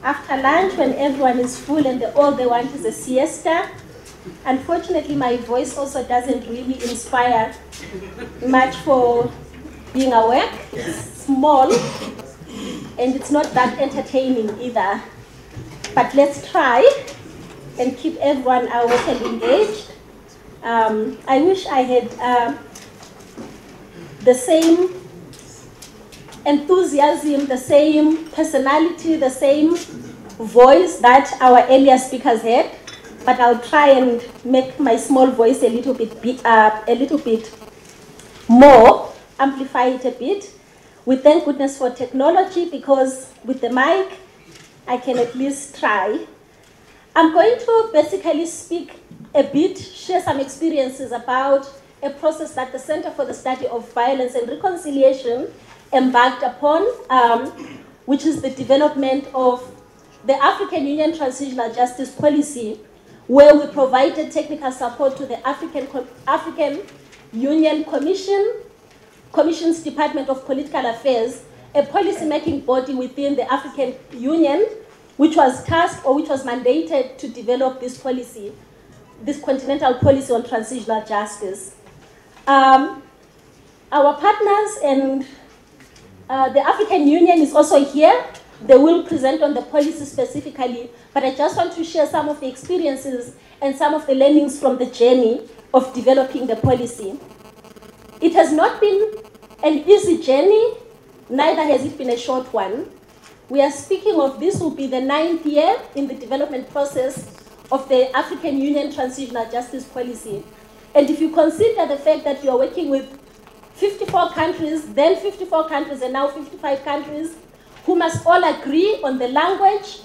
after lunch when everyone is full and all they want is a siesta. Unfortunately, my voice also doesn't really inspire much for being awake. It's small and it's not that entertaining either. But let's try and keep everyone awake and engaged. I wish I had the same enthusiasm, the same personality, the same voice that our earlier speakers had, but I'll try and make my small voice a little bit more, amplify it a bit. We thank goodness for technology, because with the mic, I can at least try. I'm going to basically speak a bit, share some experiences about a process that the Center for the Study of Violence and Reconciliation embarked upon, which is the development of the African Union Transitional Justice Policy, where we provided technical support to the African Union Commission's Department of Political Affairs, a policy-making body within the African Union, which was tasked or which was mandated to develop this policy, this continental policy on transitional justice. Our partners and the African Union is also here. They will present on the policy specifically, but I just want to share some of the experiences and some of the learnings from the journey of developing the policy. It has not been an easy journey, neither has it been a short one. We are speaking of this will be the 9th year in the development process of the African Union Transitional Justice Policy. And if you consider the fact that you are working with 54 countries, then 54 countries, and now 55 countries, who must all agree on the language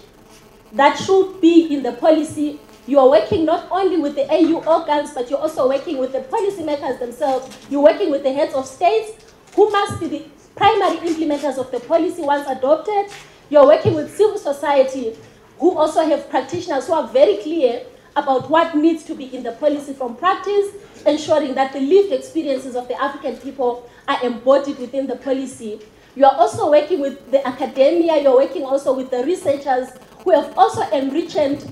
that should be in the policy. You are working not only with the AU organs, but you're also working with the policymakers themselves. You're working with the heads of states, who must be the primary implementers of the policy once adopted. You're working with civil society, who also have practitioners who are very clear about what needs to be in the policy from practice, ensuring that the lived experiences of the African people are embodied within the policy. You are also working with the academia, you're working also with the researchers who have also enriched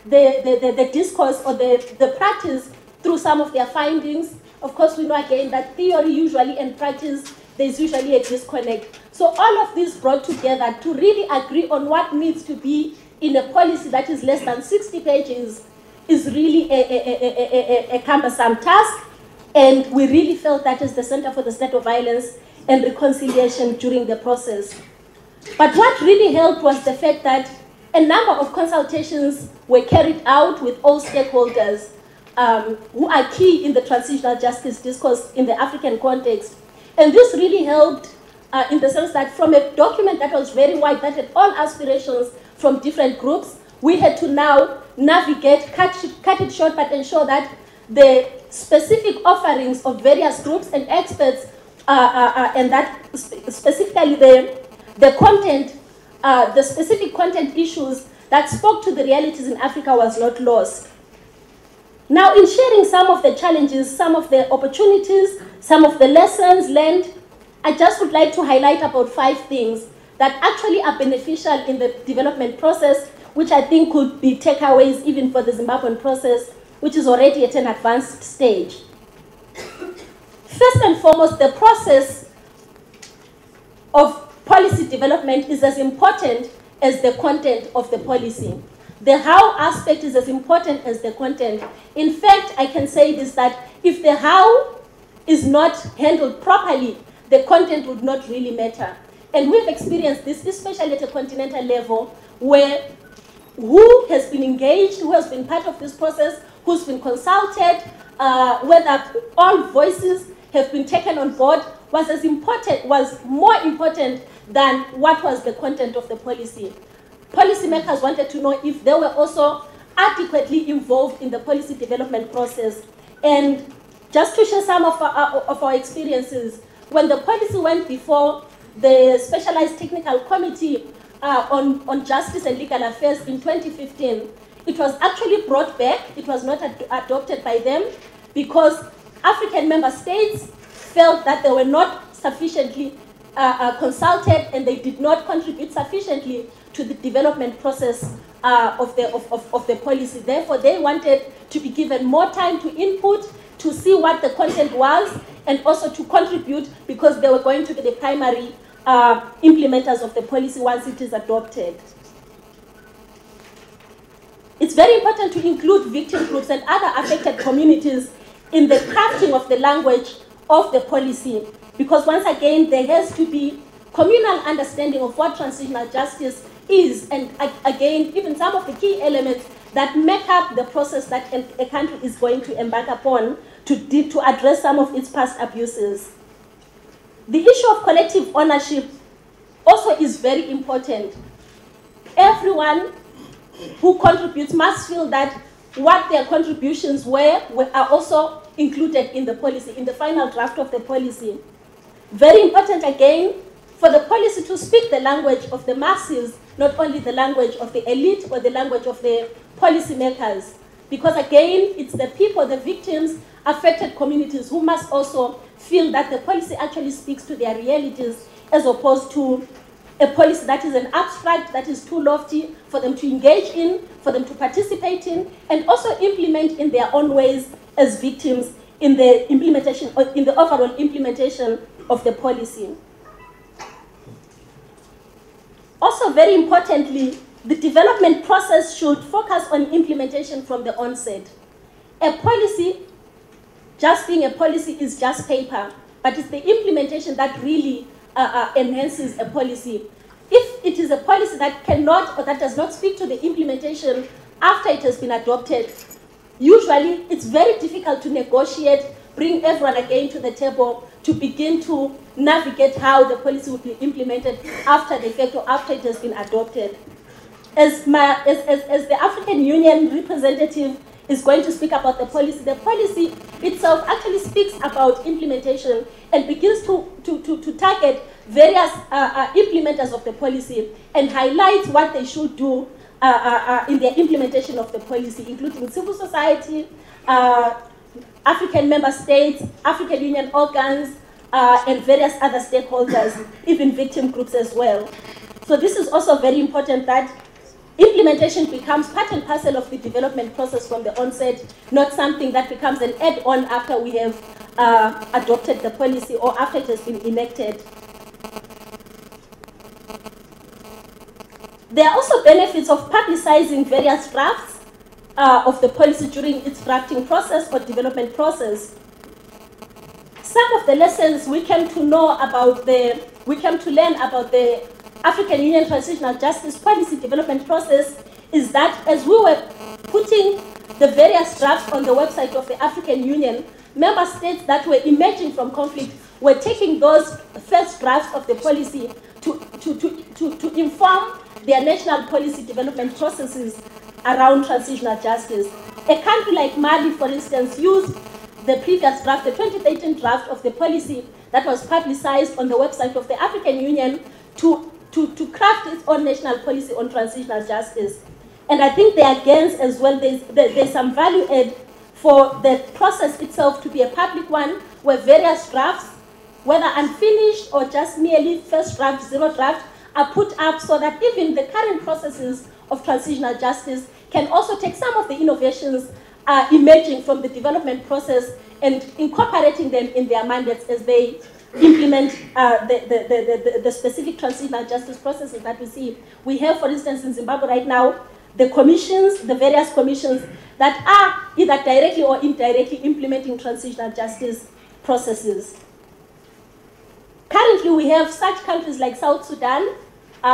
the discourse or the practice through some of their findings. Of course, we know again that theory usually and practice, there's usually a disconnect. So all of this brought together to really agree on what needs to be in a policy that is less than 60 pages is really a cumbersome task. And we really felt that as the Center for the Study of Violence and Reconciliation during the process. But what really helped was the fact that a number of consultations were carried out with all stakeholders who are key in the transitional justice discourse in the African context. And this really helped in the sense that from a document that was very wide, that had all aspirations from different groups, we had to now navigate, cut it short, but ensure that the specific offerings of various groups and experts and that specifically the content, the specific content issues that spoke to the realities in Africa was not lost. Now, in sharing some of the challenges, some of the opportunities, some of the lessons learned, I just would like to highlight about 5 things that actually are beneficial in the development process, which I think could be takeaways even for the Zimbabwean process, which is already at an advanced stage. First and foremost, the process of policy development is as important as the content of the policy. The how aspect is as important as the content. In fact, I can say this, that if the how is not handled properly, the content would not really matter. And we've experienced this, especially at a continental level, where who has been engaged, who has been part of this process, who's been consulted, whether all voices have been taken on board, was more important than what was the content of the policy. Policymakers wanted to know if they were also adequately involved in the policy development process. And just to share some of our experiences, when the policy went before the Specialized Technical Committee on Justice and Legal Affairs in 2015, it was actually brought back. It was not adopted by them because African member states felt that they were not sufficiently consulted and they did not contribute sufficiently to the development process of the policy. Therefore, they wanted to be given more time to input, to see what the content was, and also to contribute because they were going to be the primary implementers of the policy once it is adopted. It's very important to include victim groups and other affected communities in the crafting of the language of the policy, because once again, there has to be communal understanding of what transitional justice is, and again, even some of the key elements that make up the process that a country is going to embark upon to address some of its past abuses. The issue of collective ownership also is very important. Everyone who contributes must feel that what their contributions are also included in the policy, in the final draft of the policy. Very important again for the policy to speak the language of the masses, not only the language of the elite or the language of the policymakers. Because again, it's the people, the victims, affected communities who must also feel that the policy actually speaks to their realities, as opposed to a policy that is an abstract, that is too lofty for them to engage in, for them to participate in, and also implement in their own ways as victims in the implementation, or in the overall implementation of the policy. Also, very importantly, the development process should focus on implementation from the onset. A policy, just being a policy, is just paper, but it's the implementation that really enhances a policy. If it is a policy that cannot or that does not speak to the implementation after it has been adopted, usually it's very difficult to negotiate, bring everyone again to the table to begin to navigate how the policy will be implemented after the fact or after it has been adopted. As the African Union representative is going to speak about the policy itself actually speaks about implementation and begins to target various implementers of the policy and highlights what they should do in their implementation of the policy, including civil society, African member states, African Union organs, and various other stakeholders, even victim groups as well. So this is also very important, that implementation becomes part and parcel of the development process from the onset, not something that becomes an add-on after we have adopted the policy or after it has been enacted. There are also benefits of publicizing various drafts of the policy during its drafting process or development process. Some of the lessons we came to learn about the African Union Transitional Justice Policy Development Process is that as we were putting the various drafts on the website of the African Union, member states that were emerging from conflict were taking those first drafts of the policy to inform their national policy development processes around transitional justice. A country like Mali, for instance, used the previous draft, the 2013 draft of the policy that was publicized on the website of the African Union to craft its own national policy on transitional justice. And I think there again as well, there's some value add for the process itself to be a public one, where various drafts, whether unfinished or just merely first draft, zero draft, are put up so that even the current processes of transitional justice can also take some of the innovations emerging from the development process and incorporating them in their mandates as they implement the specific transitional justice processes that we see. We have, for instance, in Zimbabwe right now, the commissions, the various commissions that are either directly or indirectly implementing transitional justice processes. Currently, we have such countries like South Sudan,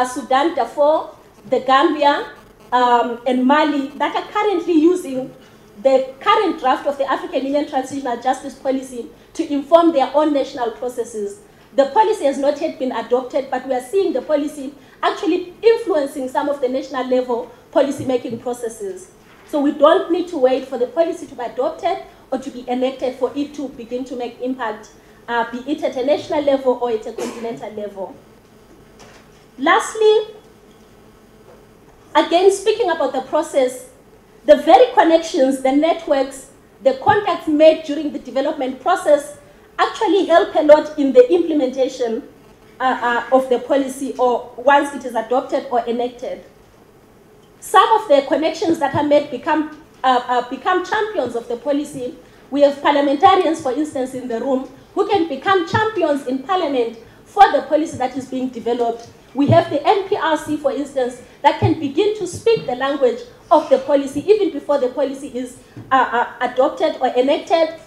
Sudan, Darfur, the Gambia, and Mali that are currently using the current draft of the African Union Transitional Justice Policy to inform their own national processes. The policy has not yet been adopted, but we are seeing the policy actually influencing some of the national level policy-making processes. So we don't need to wait for the policy to be adopted or to be enacted for it to begin to make impact, be it at a national level or at a continental level. Lastly, again, speaking about the process, the very connections, the networks, the contacts made during the development process actually help a lot in the implementation of the policy, or once it is adopted or enacted. Some of the connections that are made become champions of the policy. We have parliamentarians, for instance, in the room who can become champions in parliament for the policy that is being developed. We have the NPRC, for instance, that can begin to speak the language of the policy even before the policy is adopted or enacted.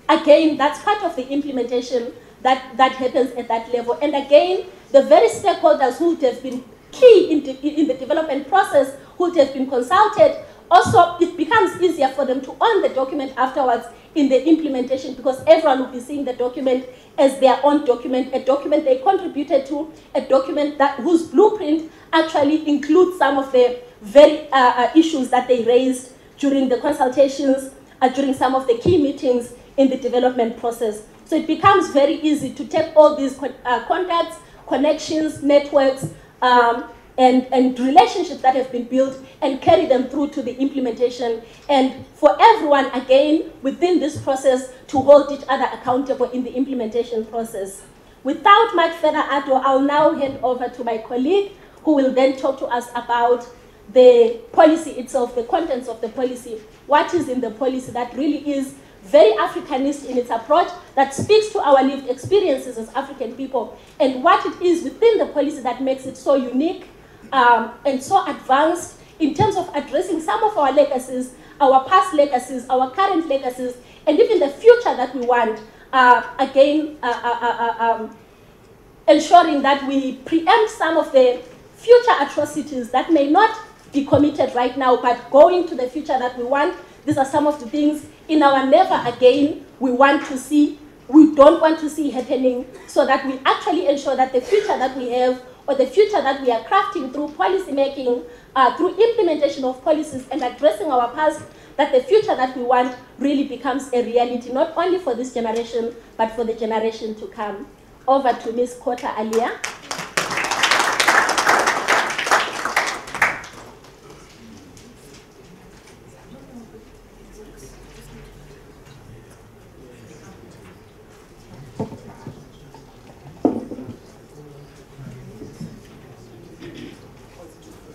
Again, that's part of the implementation that happens at that level. And again, the very stakeholders who would have been key in the development process, who would have been consulted, also it becomes easier for them to own the document afterwards in the implementation, because everyone will be seeing the document as their own document, a document they contributed to, a document whose blueprint actually includes some of the very issues that they raised during the consultations, during some of the key meetings in the development process. So it becomes very easy to take all these contacts, connections, networks, and relationships that have been built and carry them through to the implementation, and for everyone, again, within this process to hold each other accountable in the implementation process. Without much further ado, I'll now hand over to my colleague, who will then talk to us about the policy itself, the contents of the policy, what is in the policy that really is very Africanist in its approach, that speaks to our lived experiences as African people, and what it is within the policy that makes it so unique and so advanced in terms of addressing some of our legacies, our past legacies, our current legacies, and even the future that we want. Ensuring that we preempt some of the future atrocities that may not be committed right now, but going to the future that we want. These are some of the things in our never again we want to see, we don't want to see happening, so that we actually ensure that the future that we have, or the future that we are crafting through policy making, through implementation of policies and addressing our past, that the future that we want really becomes a reality, not only for this generation, but for the generation to come. Over to Ms. Kota Alia.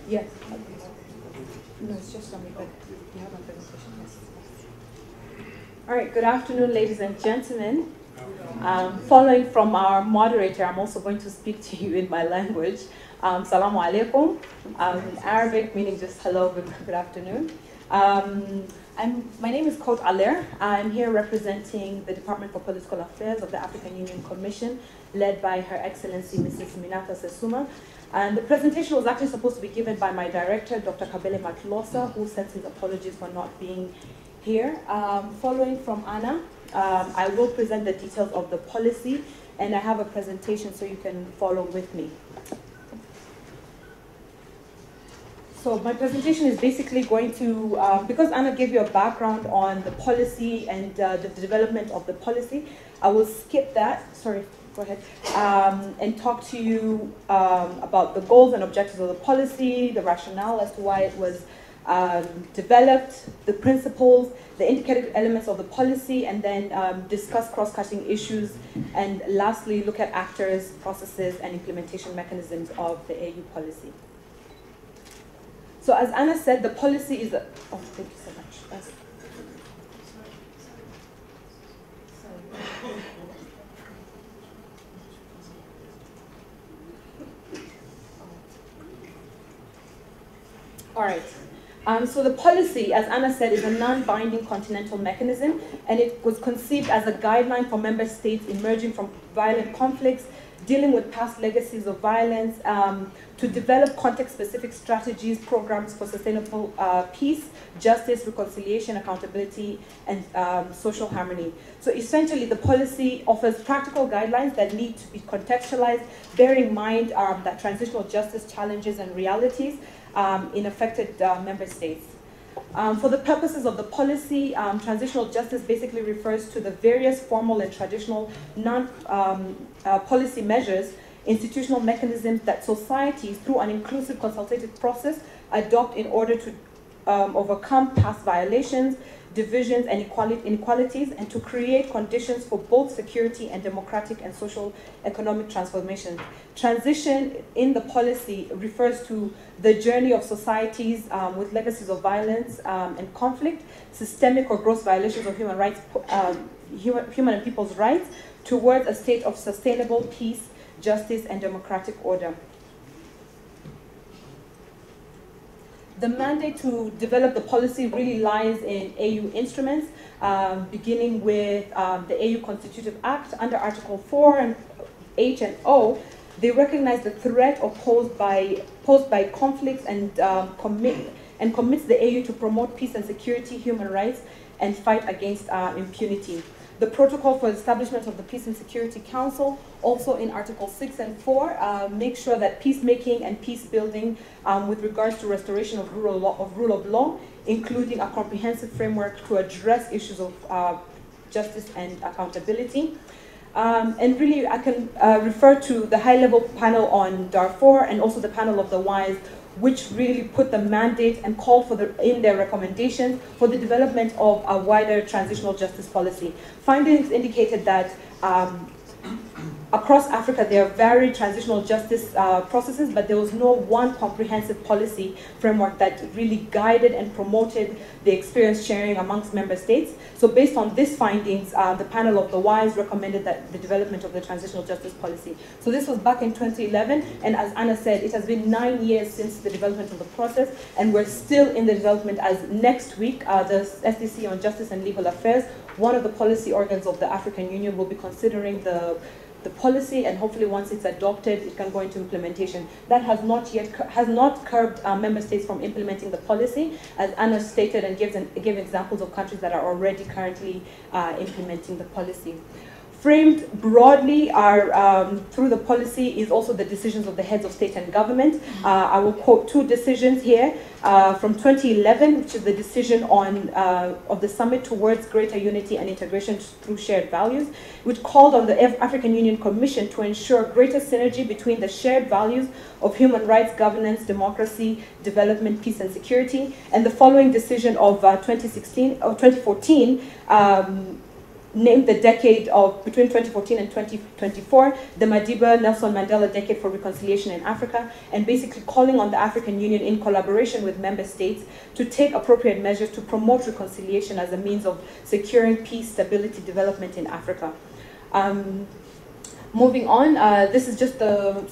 Yes. No, it's just something, but you have a presentation. Yes. All right, good afternoon, ladies and gentlemen. Following from our moderator, I'm also going to speak to you in my language. Salamu alaikum. In Arabic, meaning just hello, good afternoon. My name is Kot Aler. I'm here representing the Department for Political Affairs of the African Union Commission, led by Her Excellency Mrs. Minata Sesuma. And the presentation was actually supposed to be given by my director, Dr. Kabele Matlosa, who sends his apologies for not being here. Following from Anna, I will present the details of the policy, and I have a presentation so you can follow with me. So my presentation is basically going to, because Anna gave you a background on the policy and the development of the policy, I will skip that, sorry, go ahead, and talk to you about the goals and objectives of the policy, the rationale as to why it was developed, the principles, the indicative elements of the policy, and then discuss cross-cutting issues, and lastly, look at actors, processes, and implementation mechanisms of the AU policy. So as Anna said, the policy is a... Oh, thank you so much. All right. So the policy, as Anna said, is a non-binding continental mechanism, and it was conceived as a guideline for member states emerging from violent conflicts, dealing with past legacies of violence, to develop context-specific strategies, programs for sustainable peace, justice, reconciliation, accountability, and social harmony. So essentially, the policy offers practical guidelines that need to be contextualized, bearing in mind that transitional justice challenges and realities in affected member states. For the purposes of the policy, transitional justice basically refers to the various formal and traditional non-policy measures, institutional mechanisms that societies, through an inclusive consultative process, adopt in order to overcome past violations, divisions and inequalities, and to create conditions for both security and democratic and social economic transformation. Transition in the policy refers to the journey of societies with legacies of violence and conflict, systemic or gross violations of human rights, human and people's rights, towards a state of sustainable peace, justice, and democratic order. The mandate to develop the policy really lies in AU instruments, beginning with the AU Constitutive Act under Article 4 and H and O. They recognize the threat posed by conflicts and commits the AU to promote peace and security, human rights, and fight against impunity. The protocol for establishment of the Peace and Security Council, also in Article 6 and 4, makes sure that peacemaking and peace building with regards to restoration of rule of law, including a comprehensive framework to address issues of justice and accountability. And really, I can refer to the high-level panel on Darfur and also the panel of the WISE, which really put the mandate and called for in their recommendations for the development of a wider transitional justice policy. Findings indicated that across Africa there are varied transitional justice processes, but there was no one comprehensive policy framework that really guided and promoted the experience sharing amongst member states. So based on these findings, the panel of the WISE recommended that the development of the transitional justice policy. So this was back in 2011, and as Anna said, it has been 9 years since the development of the process, and we're still in the development as next week, the SDC on Justice and Legal Affairs, one of the policy organs of the African Union, will be considering the policy, and hopefully once it's adopted, it can go into implementation. That has not curbed member states from implementing the policy, as Anna stated and gave examples of countries that are already currently implementing the policy. Framed broadly through the policy is also the decisions of the heads of state and government. I will quote two decisions here from 2011, which is the decision of the Summit Towards Greater Unity and Integration Through Shared Values, which called on the African Union Commission to ensure greater synergy between the shared values of human rights, governance, democracy, development, peace, and security. And the following decision of 2014 named the decade of between 2014 and 2024 the Madiba Nelson Mandela Decade for Reconciliation in Africa, and basically calling on the African Union in collaboration with member states to take appropriate measures to promote reconciliation as a means of securing peace, stability, development in Africa. Moving on, this is just the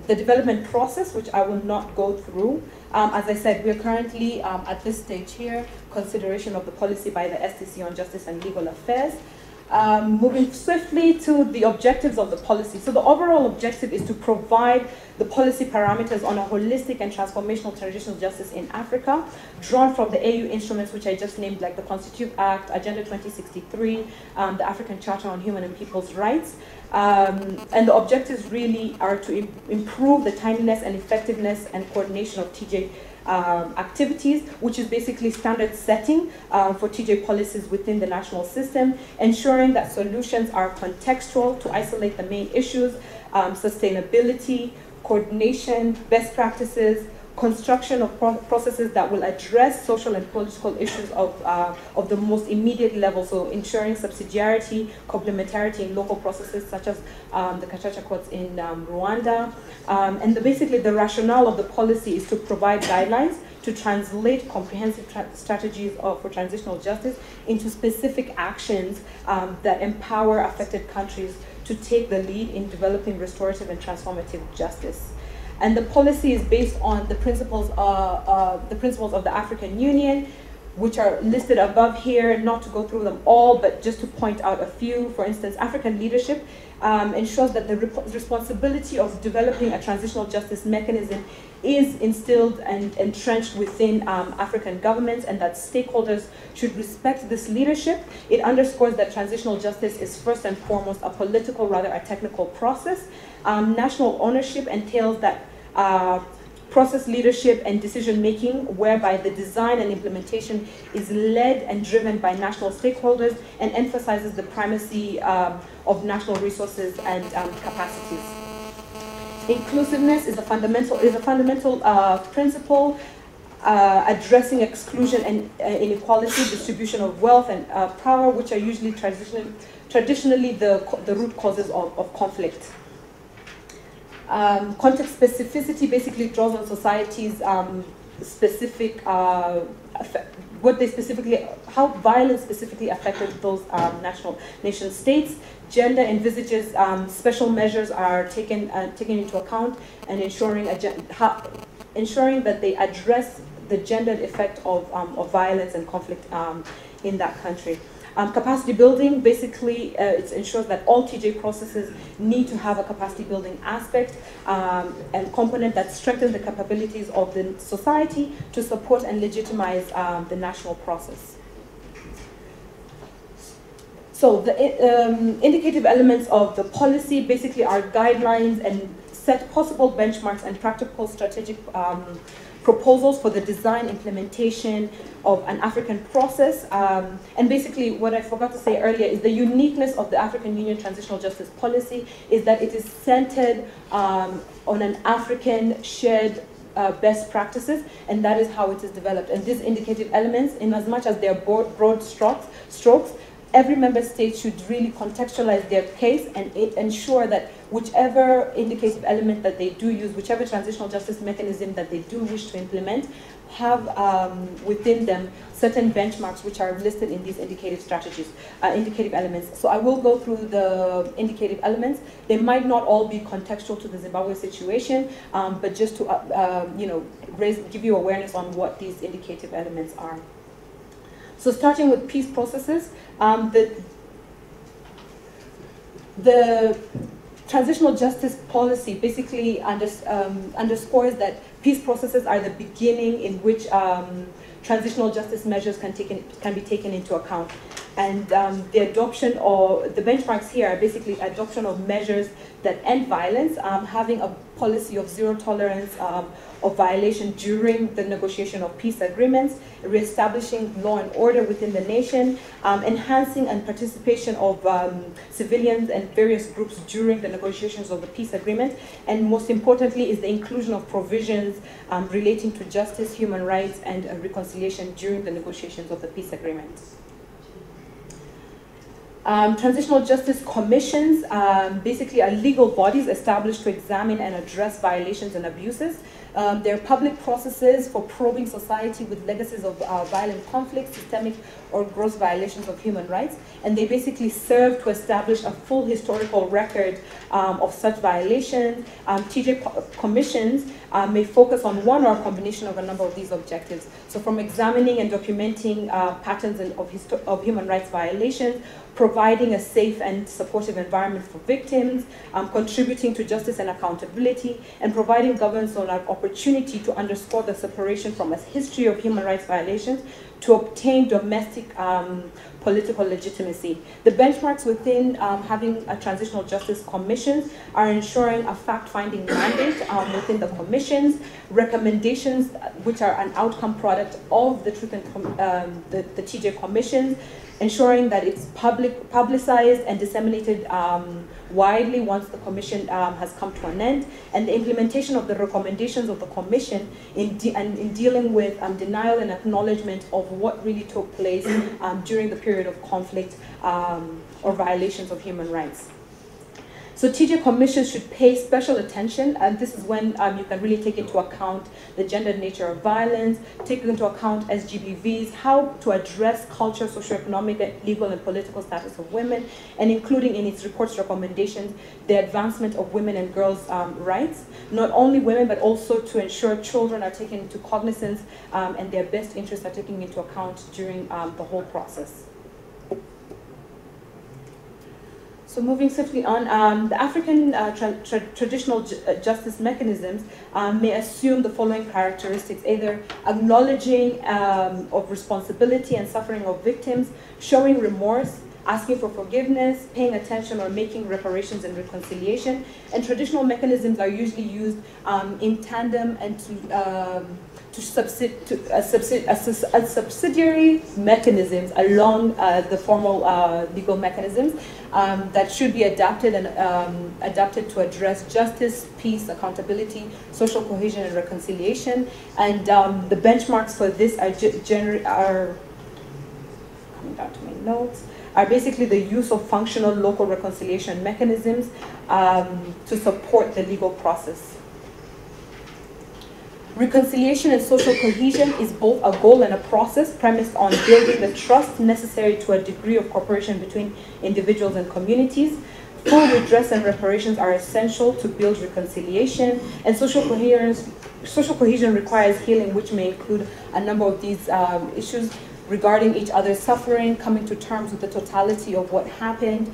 development process, which I will not go through. As I said, we are currently at this stage here, consideration of the policy by the SDC on Justice and Legal Affairs. Moving swiftly to the objectives of the policy. So the overall objective is to provide the policy parameters on a holistic and transformational transitional justice in Africa, drawn from the AU instruments which I just named, like the Constitutive Act, Agenda 2063, the African Charter on Human and People's Rights. And the objectives really are to improve the timeliness and effectiveness and coordination of TJ activities, which is basically standard setting for TJ policies within the national system, ensuring that solutions are contextual to isolate the main issues, sustainability, coordination, best practices, construction of processes that will address social and political issues of the most immediate level, so ensuring subsidiarity, complementarity in local processes such as the Gacaca courts in Rwanda. And basically the rationale of the policy is to provide guidelines to translate comprehensive strategies for transitional justice into specific actions that empower affected countries to take the lead in developing restorative and transformative justice. And the policy is based on the principles of the African Union, which are listed above here, not to go through them all, but just to point out a few. For instance, African leadership ensures that the responsibility of developing a transitional justice mechanism is instilled and entrenched within African governments, and that stakeholders should respect this leadership. It underscores that transitional justice is first and foremost a political, rather a technical process. National ownership entails that process leadership and decision-making, whereby the design and implementation is led and driven by national stakeholders and emphasizes the primacy of national resources and capacities. Inclusiveness is a fundamental principle. addressing exclusion and inequality, distribution of wealth and power, which are usually traditionally the root causes of conflict. Context specificity basically draws on society's specific, what they specifically, how violence specifically affected those nation states. Gender envisages special measures are taken into account and ensuring that they address the gendered effect of violence and conflict in that country. Capacity building, basically, it ensures that all TJ processes need to have a capacity building aspect and component that strengthens the capabilities of the society to support and legitimize the national process. So the indicative elements of the policy basically are guidelines and set possible benchmarks and practical strategic proposals for the design implementation of an African process. And basically what I forgot to say earlier is the uniqueness of the African Union Transitional Justice Policy is that it is centered on an African shared best practices, and that is how it is developed. And these indicative elements, in as much as they are broad strokes, every member state should really contextualize their case and ensure that whichever indicative element that they do use, whichever transitional justice mechanism that they do wish to implement, have within them certain benchmarks which are listed in these indicative strategies, indicative elements. So I will go through the indicative elements. They might not all be contextual to the Zimbabwe situation, but just to give you awareness on what these indicative elements are. So starting with peace processes, the transitional justice policy basically underscores that peace processes are the beginning in which transitional justice measures can be taken into account. And the adoption or the benchmarks here are basically adoption of measures that end violence, having a policy of zero tolerance of violation during the negotiation of peace agreements, reestablishing law and order within the nation, enhancing and participation of civilians and various groups during the negotiations of the peace agreement, and most importantly is the inclusion of provisions relating to justice, human rights, and reconciliation during the negotiations of the peace agreement. Transitional justice commissions basically are legal bodies established to examine and address violations and abuses. They're public processes for probing society with legacies of violent conflict, systemic or gross violations of human rights, and they basically serve to establish a full historical record of such violations. TJ commissions may focus on one or a combination of a number of these objectives. So from examining and documenting patterns of human rights violations, providing a safe and supportive environment for victims, contributing to justice and accountability, and providing governance on an opportunity to underscore the separation from a history of human rights violations to obtain domestic political legitimacy. The benchmarks within having a transitional justice commission are ensuring a fact-finding mandate within the commissions, recommendations which are an outcome product of the truth and the TJ commissions, ensuring that it's publicized and disseminated widely once the commission has come to an end, and the implementation of the recommendations of the commission in dealing with denial and acknowledgement of what really took place during the period of conflict or violations of human rights. So TJ commissions should pay special attention, and this is when you can really take into account the gendered nature of violence, take into account SGBVs, how to address culture, socioeconomic, legal, and political status of women, and including in its report's recommendations, the advancement of women and girls' rights. Not only women, but also to ensure children are taken into cognizance and their best interests are taken into account during the whole process. So moving swiftly on, the African traditional justice mechanisms may assume the following characteristics: either acknowledging of responsibility and suffering of victims, showing remorse, asking for forgiveness, paying attention, or making reparations and reconciliation. And traditional mechanisms are usually used in tandem and as subsidiary mechanisms along the formal legal mechanisms that should be adapted and adapted to address justice, peace, accountability, social cohesion, and reconciliation. And the benchmarks for this are coming down to my notes, are basically the use of functional local reconciliation mechanisms to support the legal process. Reconciliation and social cohesion is both a goal and a process premised on building the trust necessary to a degree of cooperation between individuals and communities. Full redress and reparations are essential to build reconciliation, and social cohesion requires healing, which may include a number of these issues regarding each other's suffering, coming to terms with the totality of what happened,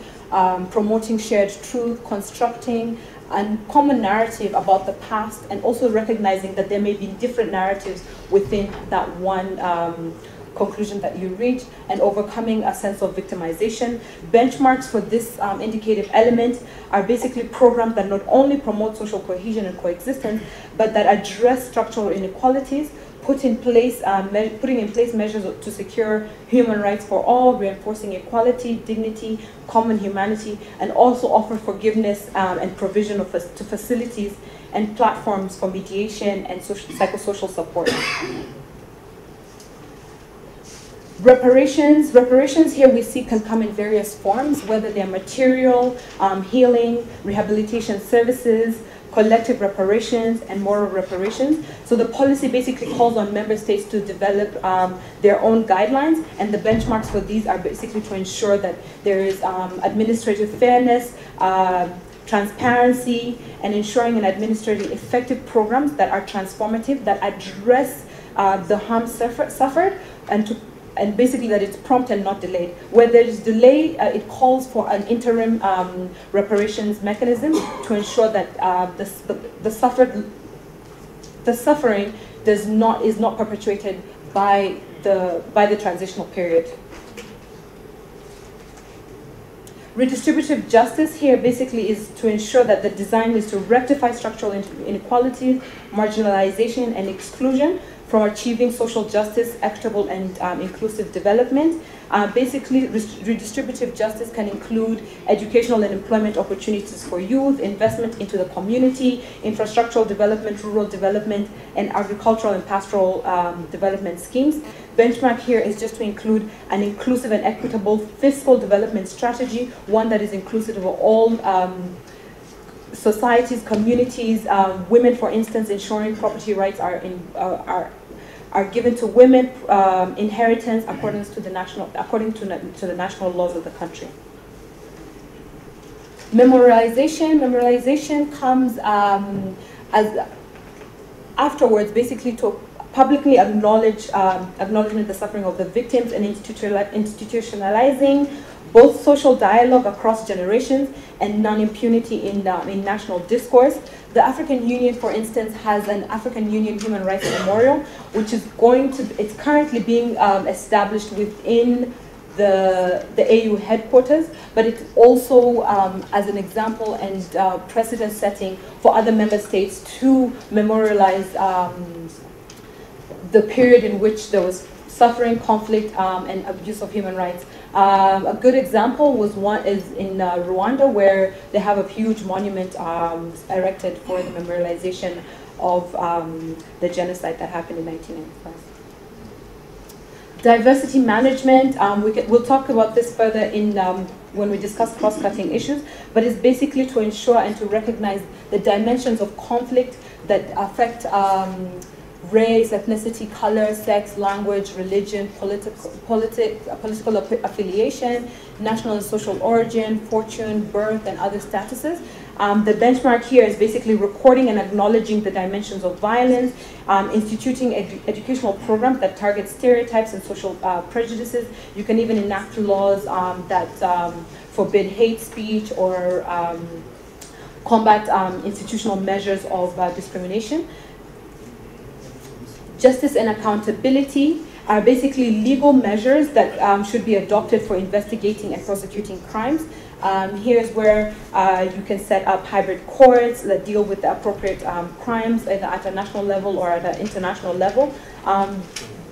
promoting shared truth, constructing and common narrative about the past, and also recognizing that there may be different narratives within that one conclusion that you reach, and overcoming a sense of victimization. Benchmarks for this indicative element are basically programs that not only promote social cohesion and coexistence, but that address structural inequalities, putting in place measures to secure human rights for all, reinforcing equality, dignity, common humanity, and also offer forgiveness and provision of to facilities and platforms for mediation and psychosocial support. Reparations here we see can come in various forms, whether they're material, healing, rehabilitation services, collective reparations, and moral reparations. So the policy basically calls on member states to develop their own guidelines, and the benchmarks for these are basically to ensure that there is administrative fairness, transparency, and ensuring and administrating effective programs that are transformative, that address the harm suffered, and basically that it's prompt and not delayed. Where there is delay, it calls for an interim reparations mechanism to ensure that the suffering is not perpetuated by the transitional period. Redistributive justice here basically is to ensure that the design is to rectify structural inequalities, marginalization, and exclusion from achieving social justice, equitable and inclusive development. Basically, redistributive justice can include educational and employment opportunities for youth, investment into the community, infrastructural development, rural development, and agricultural and pastoral development schemes. Benchmark here is just to include an inclusive and equitable fiscal development strategy, one that is inclusive of all societies, communities, women, for instance, ensuring property rights are given to women, inheritance according to the national laws of the country. Memorialization comes as afterwards, basically to publicly acknowledging the suffering of the victims and institutionalizing both social dialogue across generations and non-impunity in national discourse. The African Union, for instance, has an African Union Human Rights Memorial, which is it's currently being established within the AU headquarters, but it's also as an example and precedent setting for other member states to memorialize the period in which there was suffering, conflict, and abuse of human rights. A good example is in Rwanda, where they have a huge monument erected for the memorialization of the genocide that happened in 1995. Diversity management, we'll talk about this further in when we discuss cross-cutting issues, but it's basically to ensure and to recognize the dimensions of conflict that affect race, ethnicity, color, sex, language, religion, political affiliation, national and social origin, fortune, birth, and other statuses. The benchmark here is basically recording and acknowledging the dimensions of violence, instituting educational programs that target stereotypes and social prejudices. You can even enact laws that forbid hate speech or combat institutional measures of discrimination. Justice and accountability are basically legal measures that should be adopted for investigating and prosecuting crimes. Here's where you can set up hybrid courts that deal with the appropriate crimes either at a national level or at an international level.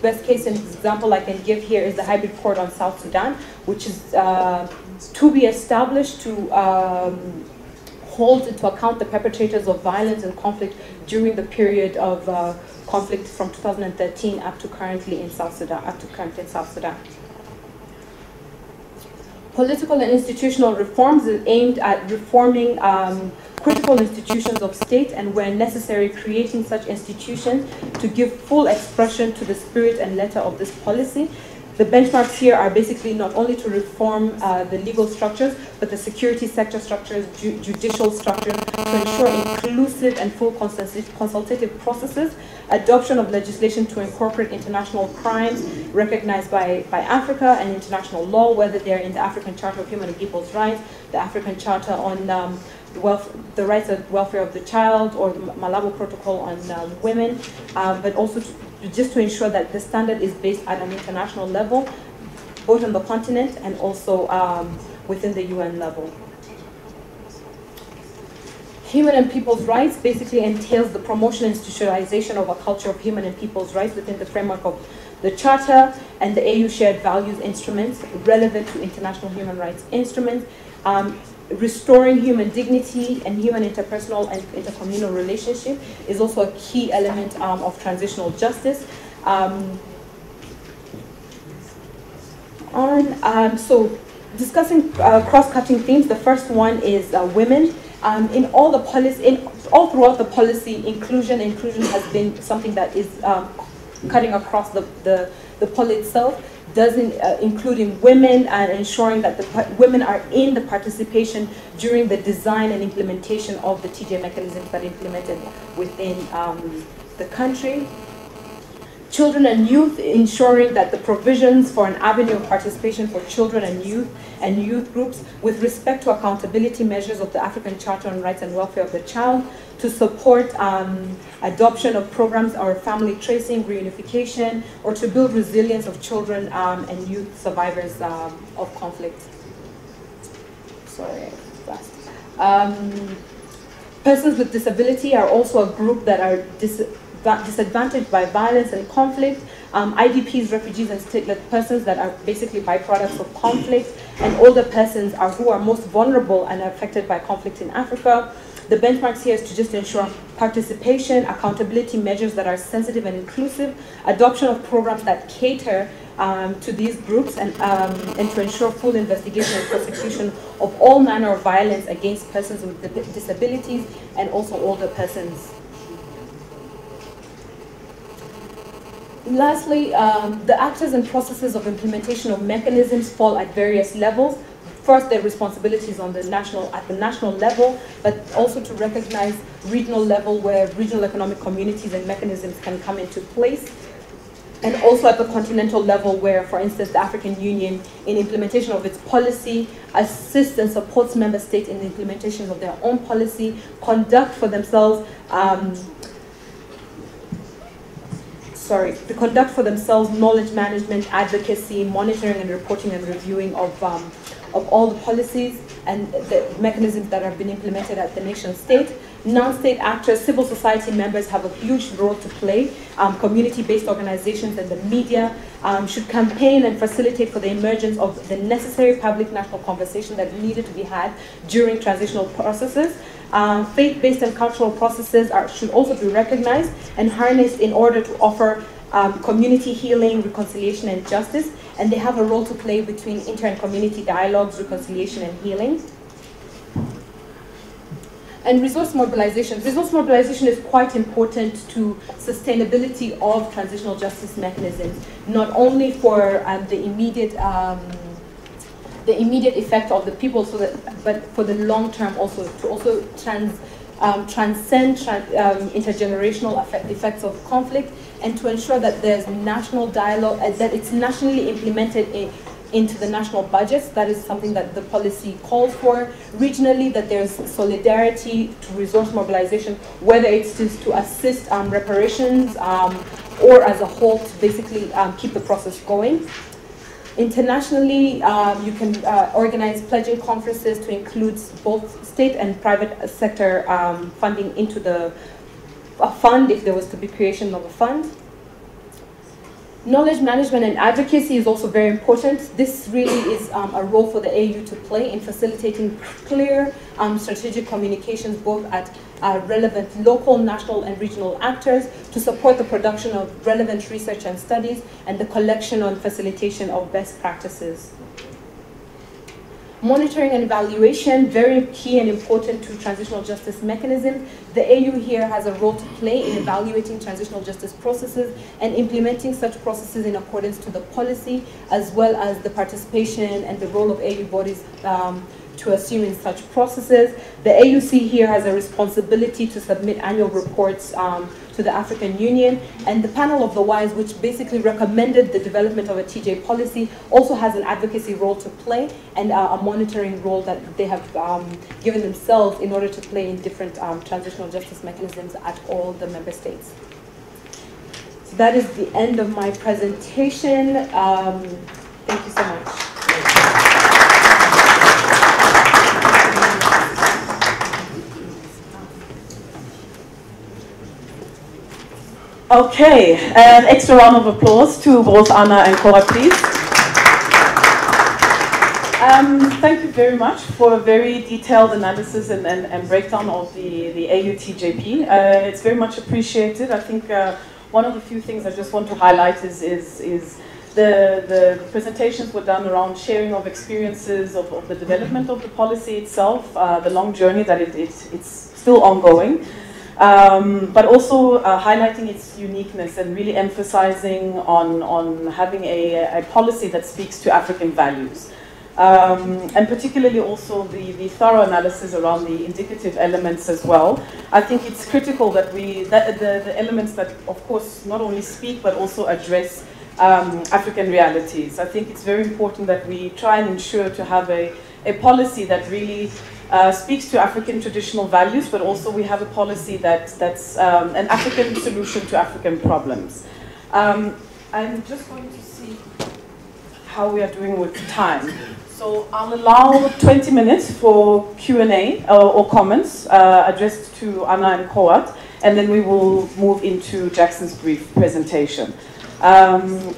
Best case example I can give here is the hybrid court on South Sudan, which is to be established to hold into account the perpetrators of violence and conflict during the period of conflict from 2013 up to currently in South Sudan. Political and institutional reforms is aimed at reforming critical institutions of state and, where necessary, creating such institutions to give full expression to the spirit and letter of this policy. The benchmarks here are basically not only to reform the legal structures, but the security sector structures, judicial structures, to ensure inclusive and full consultative processes, adoption of legislation to incorporate international crimes recognized by Africa and international law, whether they're in the African Charter of Human and People's Rights, the African Charter on the rights and welfare of the child, or the Malabo Protocol on women, but also just to ensure that the standard is based at an international level, both on the continent and also within the UN level. Human and people's rights basically entails the promotion and institutionalization of a culture of human and people's rights within the framework of the Charter and the AU Shared Values Instruments relevant to international human rights instruments. Restoring human dignity and human interpersonal and intercommunal relationship is also a key element of transitional justice. So discussing cross-cutting themes, the first one is women. All throughout the policy, inclusion has been something that is cutting across the policy itself, including women and ensuring that women are in the participation during the design and implementation of the TJ mechanisms that are implemented within the country. Children and youth, ensuring that the provisions for an avenue of participation for children and youth groups with respect to accountability measures of the African Charter on Rights and Welfare of the Child, to support adoption of programs or family tracing, reunification, or to build resilience of children and youth survivors of conflict. Sorry, fast. Persons with disability are also a group that are disadvantaged by violence and conflict. IDPs, refugees, and stateless persons that are basically byproducts of conflict, and older persons who are most vulnerable and affected by conflict in Africa. The benchmarks here is to just ensure participation, accountability measures that are sensitive and inclusive, adoption of programs that cater to these groups, and to ensure full investigation and prosecution of all manner of violence against persons with disabilities and also older persons. Lastly, the actors and processes of implementation of mechanisms fall at various levels. First, their responsibilities at the national level, but also to recognize regional level where regional economic communities and mechanisms can come into place. And also at the continental level where, for instance, the African Union, in implementation of its policy, assists and supports member states in the implementation of their own policy, conduct for themselves knowledge management, advocacy, monitoring and reporting and reviewing of all the policies and the mechanisms that have been implemented at the nation state. Non-state actors, civil society members have a huge role to play. Community-based organizations and the media should campaign and facilitate for the emergence of the necessary public national conversation that needed to be had during transitional processes. Faith-based and cultural processes should also be recognized and harnessed in order to offer community healing, reconciliation, and justice, and they have a role to play between inter and community dialogues, reconciliation, and healing. And resource mobilization. Resource mobilization is quite important to sustainability of transitional justice mechanisms, not only for the immediate effect of the people, but for the long term also, to also transcend intergenerational effects of conflict, and to ensure that there's national dialogue, that it's nationally implemented into the national budgets. That is something that the policy calls for. Regionally, that there's solidarity to resource mobilization, whether it's just to assist reparations or as a whole to basically keep the process going. Internationally, you can organize pledging conferences to include both state and private sector funding into a fund if there was to be creation of a fund. Knowledge management and advocacy is also very important. This really is a role for the AU to play in facilitating clear strategic communications both at relevant local, national, and regional actors to support the production of relevant research and studies and the collection and facilitation of best practices. Monitoring and evaluation, very key and important to transitional justice mechanisms. The AU here has a role to play in evaluating transitional justice processes and implementing such processes in accordance to the policy, as well as the participation and the role of AU bodies to assume in such processes. The AUC here has a responsibility to submit annual reports to the African Union, and the panel of the WISE, which basically recommended the development of a TJ policy, also has an advocacy role to play and a monitoring role that they have given themselves in order to play in different transitional justice mechanisms at all the member states. So that is the end of my presentation. Thank you so much. Okay, an extra round of applause to both Anna and Cora, please. Thank you very much for a very detailed analysis and breakdown of the AUTJP. It's very much appreciated. I think one of the few things I just want to highlight is the presentations were done around sharing of experiences of the development of the policy itself, the long journey that it's still ongoing. But also highlighting its uniqueness and really emphasizing on having a policy that speaks to African values. And particularly also the thorough analysis around the indicative elements as well. I think it's critical that the elements that, of course, not only speak but also address African realities. I think it's very important that we try and ensure to have a policy that really speaks to African traditional values, but also we have a policy that's an African solution to African problems. I'm just going to see how we are doing with time. So I'll allow 20 minutes for Q&A or comments addressed to Anna and Coat, and then we will move into Jackson's brief presentation.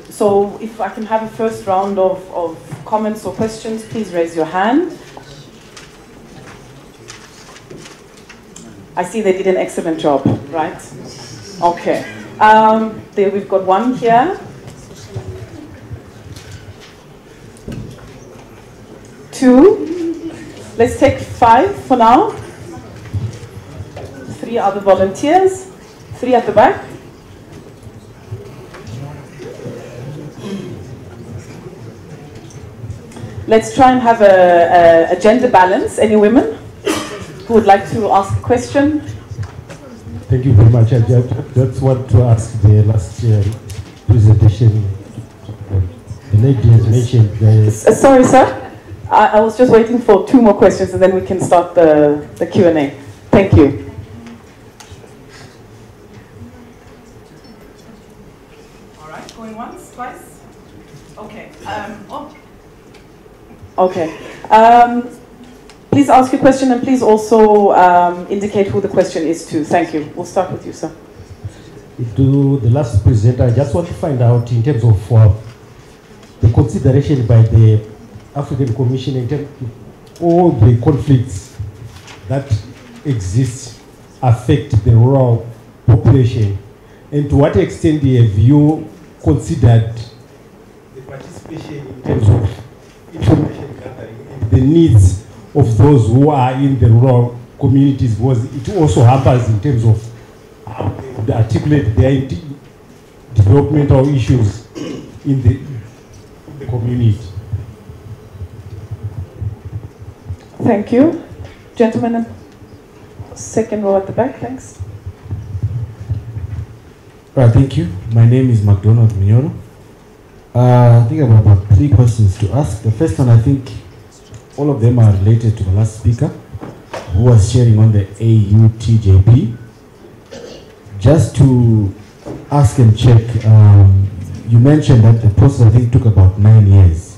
So if I can have a first round of comments or questions, please raise your hand. I see they did an excellent job, right? Okay. There we've got one here. 2. Let's take 5 for now. 3 other volunteers. 3 at the back. Let's try and have a gender balance. Any women who would like to ask a question? Thank you very much. I just want to ask the last presentation. The lady has mentioned... Sorry, sir. I was just waiting for 2 more questions and then we can start the Q&A. Thank you. All right, going once, twice? Okay. Okay. Please ask your question and please also indicate who the question is to. Thank you. We'll start with you, sir. To the last presenter, I just want to find out in terms of the consideration by the African Commission in terms of all the conflicts that exist affect the rural population, and to what extent have you considered the participation in terms of information gathering and the needs of those who are in the rural communities, because it also hampers in terms of how they articulate their developmental issues in the community. Thank you. Gentlemen, second row at the back, thanks. Thank you. My name is McDonald Mignolo. I think I have about 3 questions to ask. The first one, I think all of them are related to the last speaker who was sharing on the AUTJP. Just to ask and check. You mentioned that the process, I think, took about 9 years.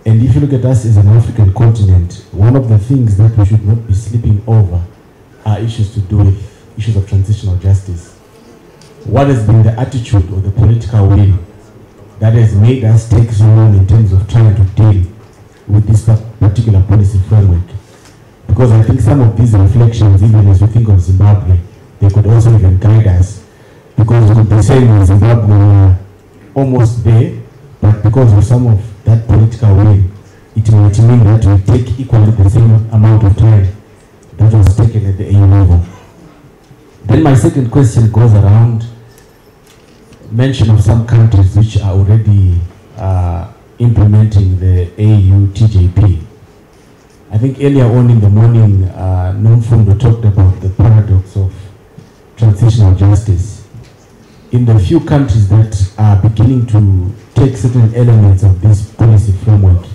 And if you look at us as an African continent, one of the things that we should not be sleeping over are issues to do with issues of transitional justice. What has been the attitude or the political will that has made us take so long in terms of trying to deal with this particular policy framework? Because I think some of these reflections, even as we think of Zimbabwe, they could also even guide us. Because we could be saying in Zimbabwe we're almost there, but because of some of that political will, it might mean that we take equally the same amount of time that was taken at the AU level. Then my second question goes around mention of some countries which are already implementing the AU TJP. I think earlier on in the morning, Nomfundo talked about the paradox of transitional justice. In the few countries that are beginning to take certain elements of this policy framework,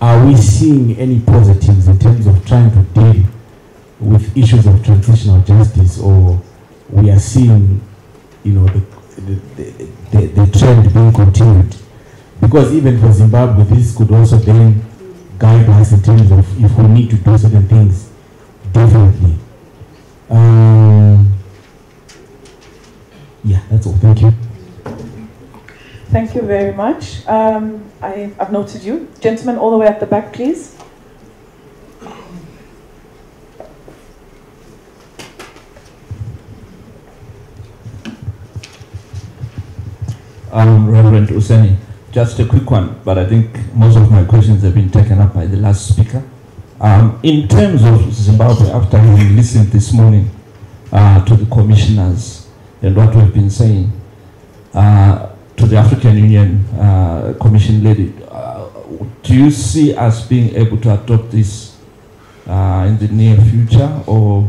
are we seeing any positives in terms of trying to deal with issues of transitional justice, or we are seeing, you know, the trend being continued? Because even for Zimbabwe, this could also then guide us in terms of if we need to do certain things differently. Yeah, that's all. Thank you. Thank you very much. I've noted you. Gentlemen, all the way at the back, please. Reverend Useni, just a quick one, but I think most of my questions have been taken up by the last speaker. In terms of Zimbabwe, after having listened this morning to the commissioners and what we've been saying, to the African Union Commission lady, do you see us being able to adopt this in the near future, or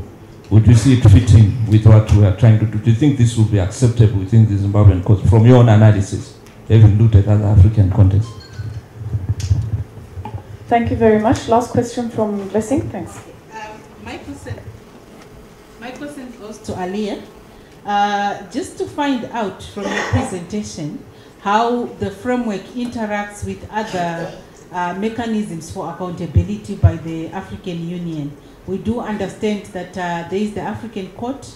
would you see it fitting with what we are trying to do? Do you think this will be acceptable within the Zimbabwean court, from your own analysis, having looked at other African contexts? Thank you very much. Last question from Blessing. Thanks. My question goes to Aliyah. Just to find out from your presentation how the framework interacts with other mechanisms for accountability by the African Union. We do understand that there is the African Court,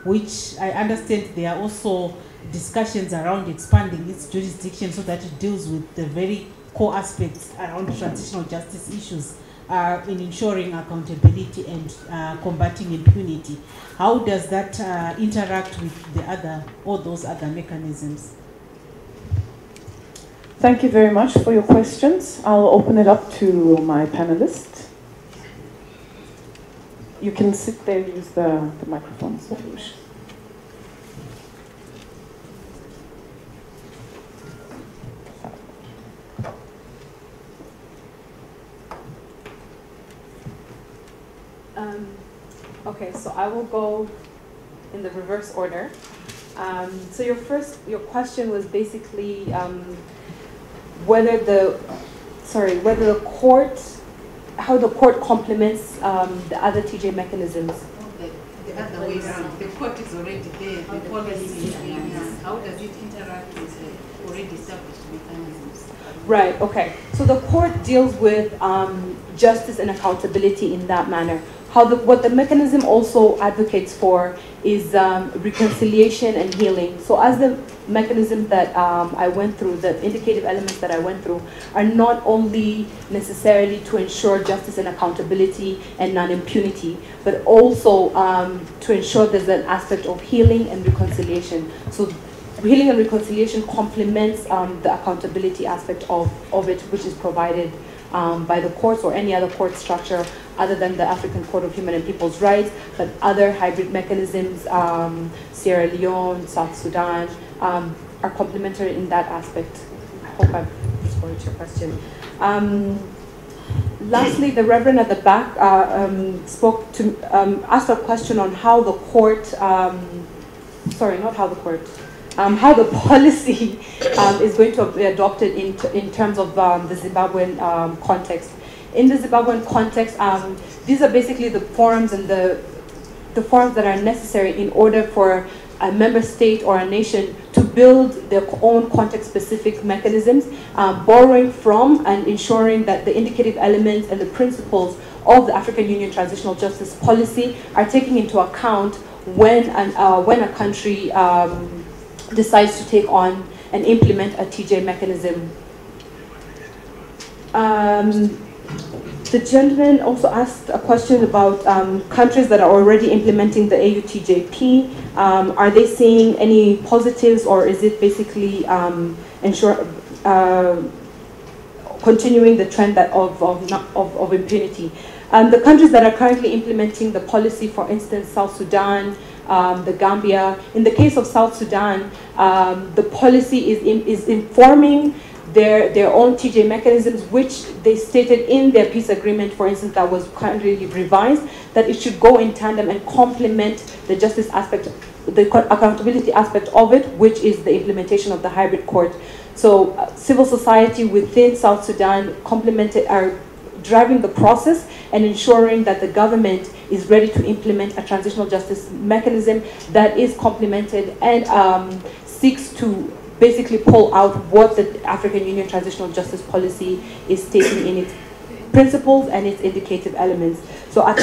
which I understand there are also discussions around expanding its jurisdiction so that it deals with the very core aspects around transitional justice issues in ensuring accountability and combating impunity. How does that interact with the all those other mechanisms? Thank you very much for your questions. I'll open it up to my panelists. You can sit there and use the microphones if you wish. Okay, so I will go in the reverse order. So your question was basically whether the court, how the court complements the other TJ mechanisms. The other way around. The court is already there. The policy, how does it interact with the already established mechanisms? Right. Okay. So the court deals with justice and accountability in that manner. What the mechanism also advocates for is reconciliation and healing. So as the mechanism that I went through, the indicative elements that I went through, are not only necessarily to ensure justice and accountability and non-impunity, but also to ensure there's an aspect of healing and reconciliation. So healing and reconciliation complements the accountability aspect of it, which is provided by the courts or any other court structure other than the African Court of Human and People's Rights, but other hybrid mechanisms, Sierra Leone, South Sudan, are complementary in that aspect. I hope I've responded to your question. Lastly, the Reverend at the back asked a question on how the court, how the policy is going to be adopted in terms of the Zimbabwean context. In the Zimbabwean context, these are basically the forums and the forums that are necessary in order for a member state or a nation to build their own context-specific mechanisms, borrowing from and ensuring that the indicative elements and the principles of the African Union Transitional Justice Policy are taken into account when a country decides to take on and implement a TJ mechanism. The gentleman also asked a question about countries that are already implementing the AUTJP. Are they seeing any positives, or is it basically continuing the trend of impunity? The countries that are currently implementing the policy, for instance, South Sudan, the Gambia. In the case of South Sudan, the policy is informing their own TJ mechanisms, which they stated in their peace agreement, for instance, that was currently revised, that it should go in tandem and complement the justice aspect, the accountability aspect of it, which is the implementation of the hybrid court. So civil society within South Sudan are driving the process and ensuring that the government is ready to implement a transitional justice mechanism that is complemented and seeks to basically pull out what the African Union Transitional Justice Policy is stating in its principles and its indicative elements. So I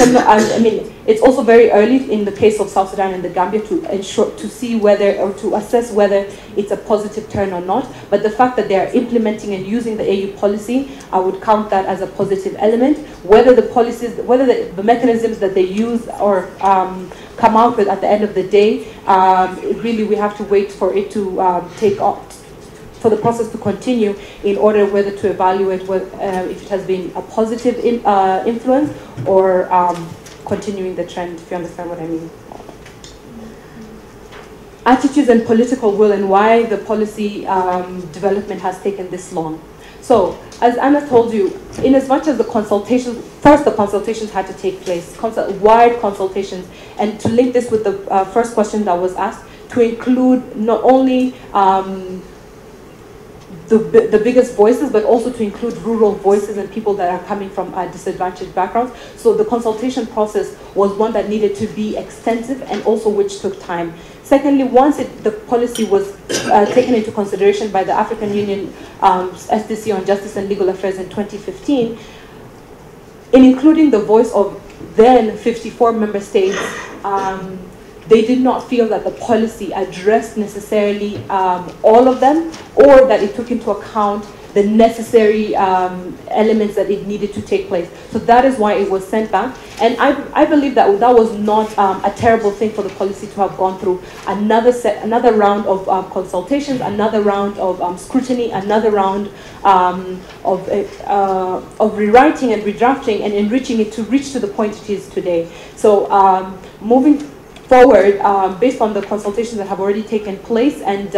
mean, it's also very early in the case of South Sudan and the Gambia to see whether, or to assess whether it's a positive turn or not. But the fact that they are implementing and using the AU policy, I would count that as a positive element. Whether the policies, whether the mechanisms that they use or come out with at the end of the day, really we have to wait for it to take off, for the process to continue in order whether to evaluate if it has been a positive influence or continuing the trend, if you understand what I mean. Attitudes and political will, and why the policy development has taken this long. So, as Anna told you, in as much as the consultations, first the consultations had to take place, wide consultations, and to link this with the first question that was asked, to include not only the biggest voices, but also to include rural voices and people that are coming from disadvantaged backgrounds. So the consultation process was one that needed to be extensive and also which took time. Secondly, once the policy was taken into consideration by the African Union SDC on Justice and Legal Affairs in 2015, in including the voice of then 54 member states, they did not feel that the policy addressed necessarily all of them, or that it took into account the necessary elements that it needed to take place. So that is why it was sent back. And I believe that that was not a terrible thing for the policy to have gone through another round of consultations, another round of scrutiny, another round of rewriting and redrafting and enriching it to reach to the point it is today. So moving forward, based on the consultations that have already taken place and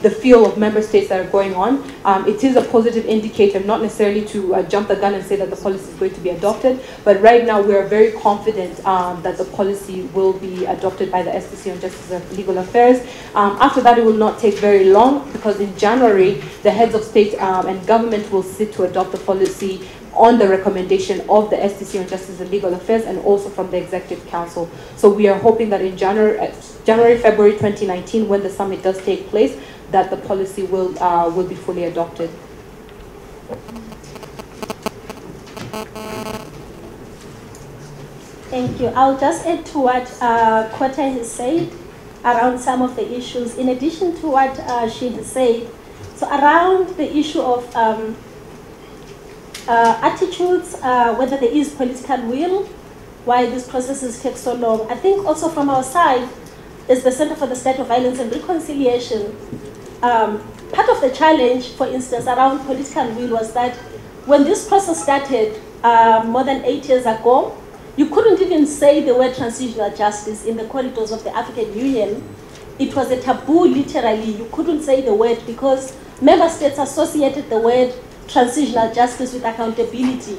the feel of member states that are going on, it is a positive indicator, not necessarily to jump the gun and say that the policy is going to be adopted, but right now we are very confident that the policy will be adopted by the SPC on Justice and Legal Affairs. After that, it will not take very long, because in January, the heads of state and government will sit to adopt the policy on the recommendation of the STC on Justice and Legal Affairs, and also from the Executive Council. So we are hoping that in February 2019, when the summit does take place, that the policy will be fully adopted. Thank you. I'll just add to what Kota has said around some of the issues. In addition to what she has said, so around the issue of attitudes, whether there is political will, why these processes take so long. I think also from our side is the Center for the Study of Violence and Reconciliation. Part of the challenge, for instance, around political will was that when this process started more than 8 years ago, you couldn't even say the word transitional justice in the corridors of the African Union. It was a taboo, literally. You couldn't say the word because member states associated the word transitional justice with accountability.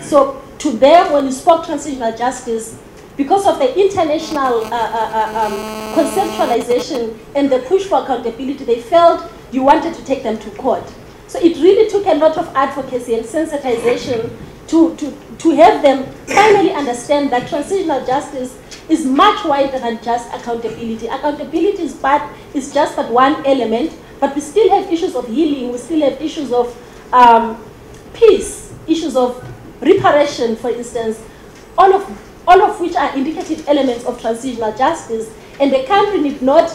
So to them, when you spoke transitional justice, because of the international conceptualization and the push for accountability, they felt you wanted to take them to court. So it really took a lot of advocacy and sensitization to have them finally understand that transitional justice is much wider than just accountability. Accountability is just that one element, but we still have issues of healing, we still have issues of peace, issues of reparation, for instance, all of which are indicative elements of transitional justice, and the country need not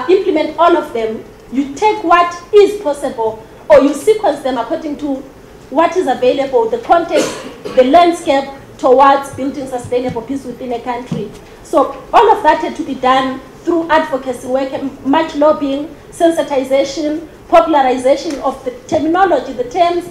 implement all of them. You take what is possible, or you sequence them according to what is available, the context, the landscape, towards building sustainable peace within a country. So all of that had to be done through advocacy work, much lobbying, sensitization, popularization of the terminology, the terms,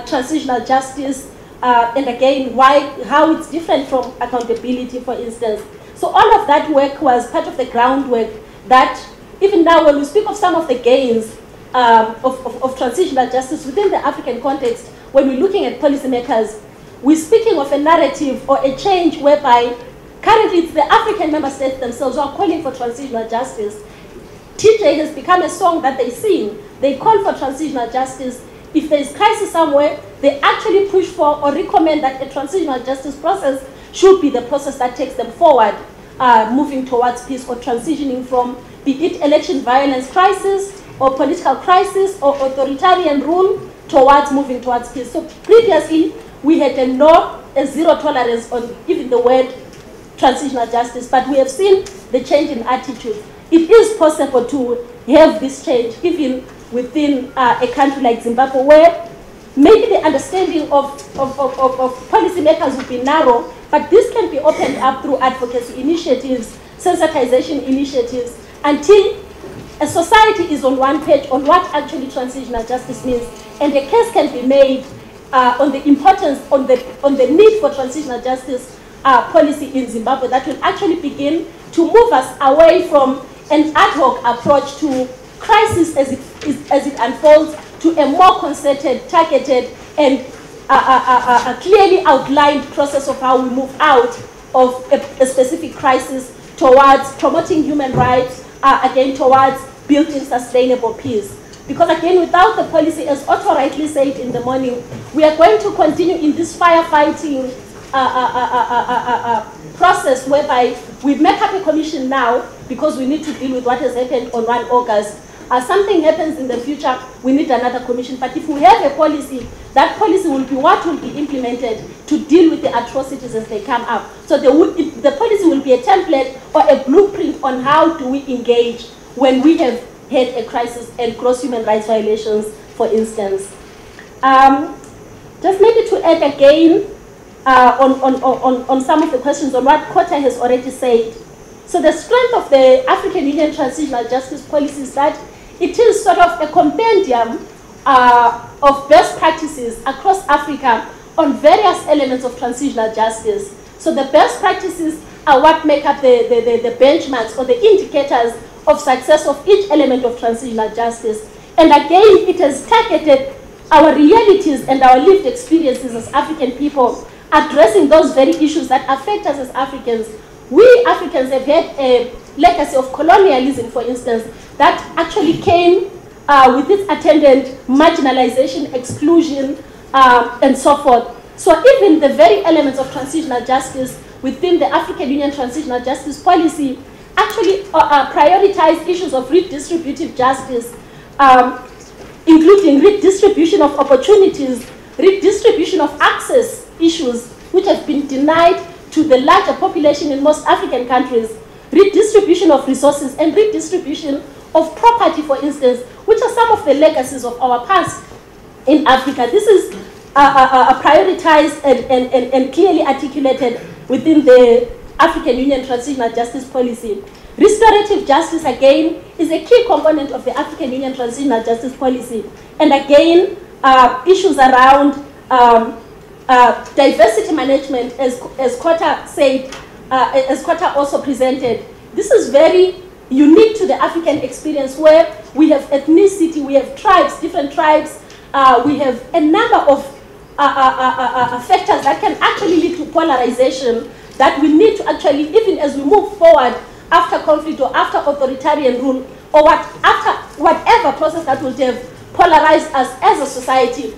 transitional justice, and again, how it's different from accountability, for instance. So all of that work was part of the groundwork that even now when we speak of some of the gains of transitional justice within the African context, when we're looking at policymakers, we're speaking of a narrative or a change whereby currently it's the African member states themselves who are calling for transitional justice. TJ has become a song that they sing. They call for transitional justice. If there is crisis somewhere, they actually push for or recommend that a transitional justice process should be the process that takes them forward, moving towards peace or transitioning from, be it election violence crisis or political crisis or authoritarian rule, towards moving towards peace. So previously, we had a zero tolerance on even the word transitional justice, but we have seen the change in attitude. It is possible to have this change even within a country like Zimbabwe, where maybe the understanding of policymakers would be narrow, but this can be opened up through advocacy initiatives, sensitization initiatives, until a society is on one page on what actually transitional justice means, and a case can be made on the importance, on the need for transitional justice policy in Zimbabwe that will actually begin to move us away from an ad hoc approach to crisis as it unfolds to a more concerted, targeted, and clearly outlined process of how we move out of a specific crisis towards promoting human rights, again towards building sustainable peace. Because again, without the policy, as Otto rightly said in the morning, we are going to continue in this firefighting process whereby we make up a commission now because we need to deal with what has happened on 1 August. Something happens in the future, we need another commission. But if we have a policy, that policy will be what will be implemented to deal with the atrocities as they come up. So the policy will be a template or a blueprint on how do we engage when we have had a crisis and gross human rights violations, for instance. Just maybe to add again on some of the questions on what Kota has already said. So the strength of the African Union Transitional Justice Policy is that it is sort of a compendium of best practices across Africa on various elements of transitional justice. So the best practices are what make up the benchmarks or the indicators of success of each element of transitional justice. And again, it has targeted our realities and our lived experiences as African people, addressing those very issues that affect us as Africans. We Africans have had a legacy of colonialism, for instance, that actually came with its attendant marginalization, exclusion, and so forth. So even the very elements of transitional justice within the African Union Transitional Justice Policy actually prioritize issues of redistributive justice, including redistribution of opportunities, redistribution of access issues which have been denied to the larger population in most African countries, redistribution of resources, and redistribution of property, for instance, which are some of the legacies of our past in Africa. This is prioritized and clearly articulated within the African Union Transitional Justice Policy. Restorative justice, again, is a key component of the African Union Transitional Justice Policy. And again, issues around diversity management, as Kota said, as Kota also presented. This is very unique to the African experience, where we have ethnicity, we have tribes, different tribes, we have a number of factors that can actually lead to polarization that we need to actually, even as we move forward after conflict or after authoritarian rule, or after whatever process that would have polarized us as a society,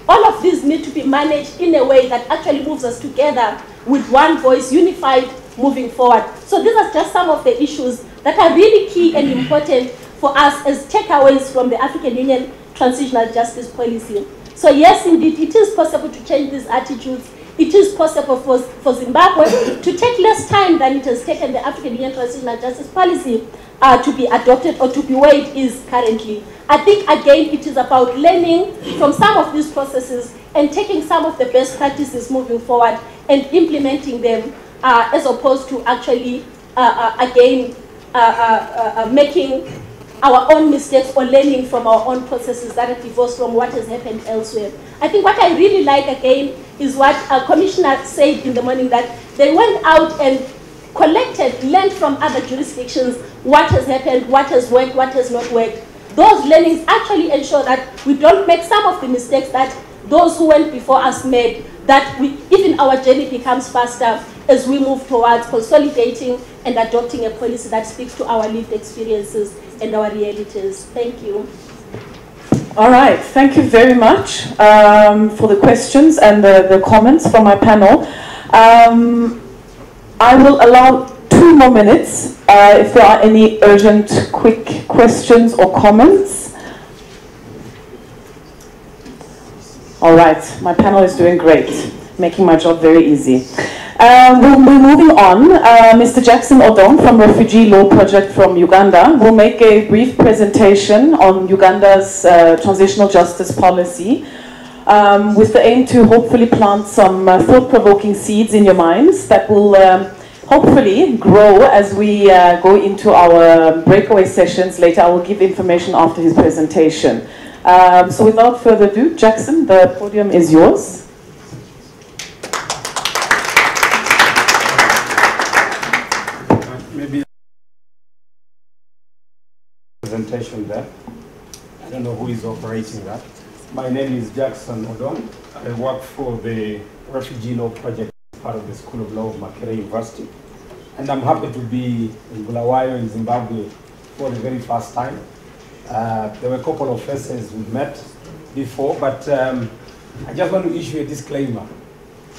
all of these need to be managed in a way that actually moves us together with one voice, unified, moving forward. So these are just some of the issues that are really key and important for us as takeaways from the African Union Transitional Justice Policy. So yes, indeed, it is possible to change these attitudes. It is possible for Zimbabwe to take less time than it has taken the African Union Transitional Justice Policy to be adopted or to be where it is currently. I think, again, it is about learning from some of these processes and taking some of the best practices moving forward and implementing them as opposed to actually, making our own mistakes or learning from our own processes that are divorced from what has happened elsewhere. I think what I really like, again, is what a commissioner said in the morning, that they went out and collected, learned from other jurisdictions what has happened, what has worked, what has not worked. Those learnings actually ensure that we don't make some of the mistakes that those who went before us made, that even our journey becomes faster as we move towards consolidating and adopting a policy that speaks to our lived experiences and our realities. Thank you. All right, thank you very much for the questions and the comments from my panel. I will allow 2 more minutes if there are any urgent, quick questions or comments. All right, my panel is doing great, making my job very easy. We'll be moving on. Mr. Jackson Odong from Refugee Law Project from Uganda will make a brief presentation on Uganda's transitional justice policy with the aim to hopefully plant some thought-provoking seeds in your minds that will hopefully grow as we go into our breakaway sessions later. I will give information after his presentation. So without further ado, Jackson, the podium is yours. Maybe presentation there. I don't know who is operating that. My name is Jackson Odong. I work for the Refugee Law Project, part of the School of Law of Makerere University. And I'm happy to be in Bulawayo in Zimbabwe for the very first time. There were a couple of faces we met before, but I just want to issue a disclaimer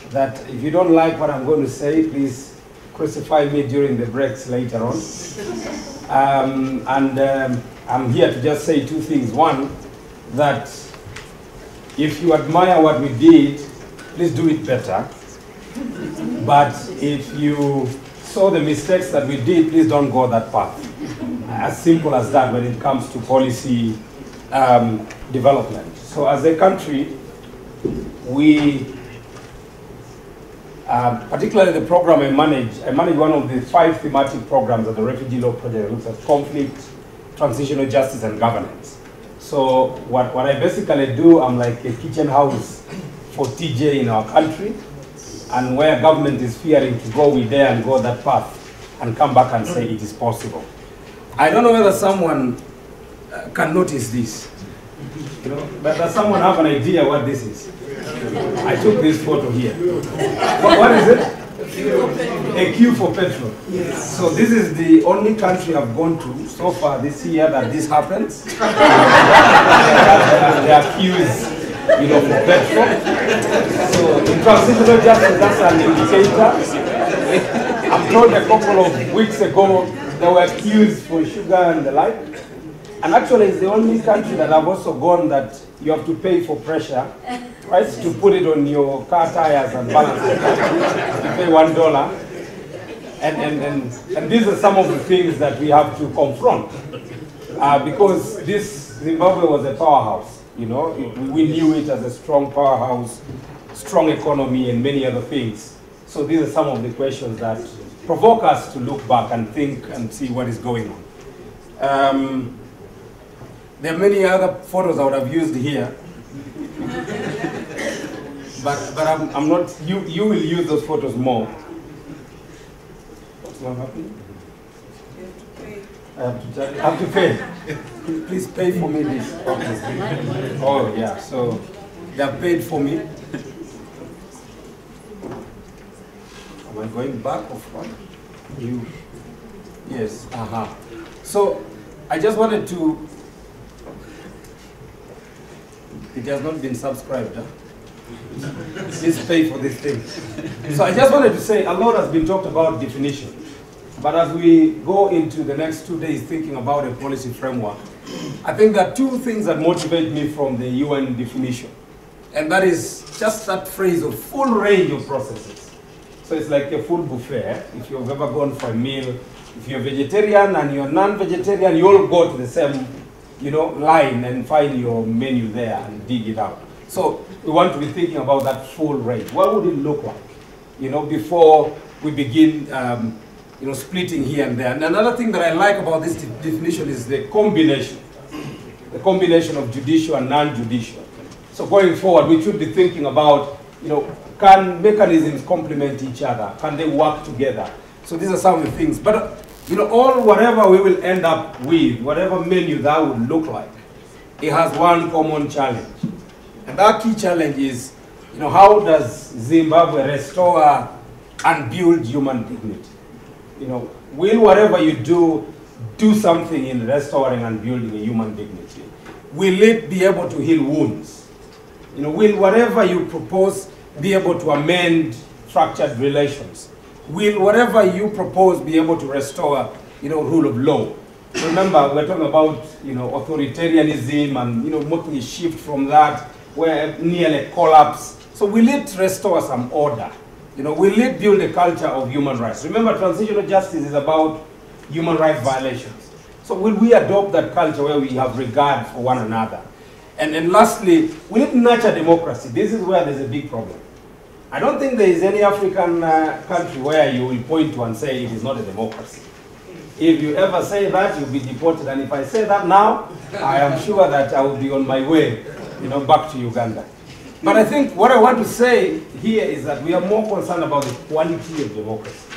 that if you don't like what I'm going to say, please crucify me during the breaks later on. I'm here to just say 2 things. One, that if you admire what we did, please do it better. But if you saw the mistakes that we did, please don't go that path. As simple as that when it comes to policy development. So as a country, we, particularly the program I manage one of the 5 thematic programs of the Refugee Law Project that looks at conflict, transitional justice, and governance. So what I basically do, I'm like a kitchen house for TJ in our country, and where government is fearing to go, we dare and go that path and come back and say it is possible. I don't know whether someone can notice this, you know, but does someone have an idea what this is? I took this photo here. What is it? A queue for petrol. Yes. So this is the only country I've gone to so far this year that this happens. There are queues, you know, for petrol. So in transitional justice, that's an indicator. I'm told a couple of weeks ago there were queues for sugar and the like. And actually it's the only country that I've also gone that you have to pay for pressure, right? To put it on your car tires and balance it. You pay $1. And these are some of the things that we have to confront. Because this Zimbabwe was a powerhouse, you know, we knew it as a strong powerhouse, strong economy, and many other things. So these are some of the questions that provoke us to look back and think and see what is going on. There are many other photos I would have used here, but I'm not. You will use those photos more. What's not happening? I have to pay. Please pay for me this. Okay. Oh yeah, so they have paid for me. Am I going back or front? You? Yes. So I just wanted to. It has not been subscribed. Huh? Please pay for this thing. So I just wanted to say a lot has been talked about definition. But as we go into the next 2 days thinking about a policy framework, I think there are two things that motivate me from the UN definition. And that is just that phrase of full range of processes. So it's like a full buffet. If you've ever gone for a meal, if you're vegetarian and you're non-vegetarian, you all go to the same, line and find your menu there and dig it out. So we want to be thinking about that full range. What would it look like, before we begin, splitting here and there. And another thing that I like about this definition is the combination of judicial and non-judicial. So going forward, we should be thinking about, can mechanisms complement each other? Can they work together? So these are some of the things. But, whatever we will end up with, whatever menu that would look like, it has one common challenge. And that key challenge is, how does Zimbabwe restore and build human dignity? Will whatever you do something in restoring and building a human dignity? Will it be able to heal wounds? Will whatever you propose be able to amend fractured relations? Will whatever you propose be able to restore, rule of law? Remember, we're talking about, authoritarianism and, making a shift from that, where nearly collapse. So will it restore some order? Will it build a culture of human rights? Remember, transitional justice is about human rights violations. So will we adopt that culture where we have regard for one another? And lastly, will it nurture democracy? This is where there's a big problem. I don't think there is any African country where you will point to and say it is not a democracy. If you ever say that, you'll be deported. And if I say that now, I am sure that I will be on my way, back to Uganda. But I think what I want to say here is that we are more concerned about the quality of democracy,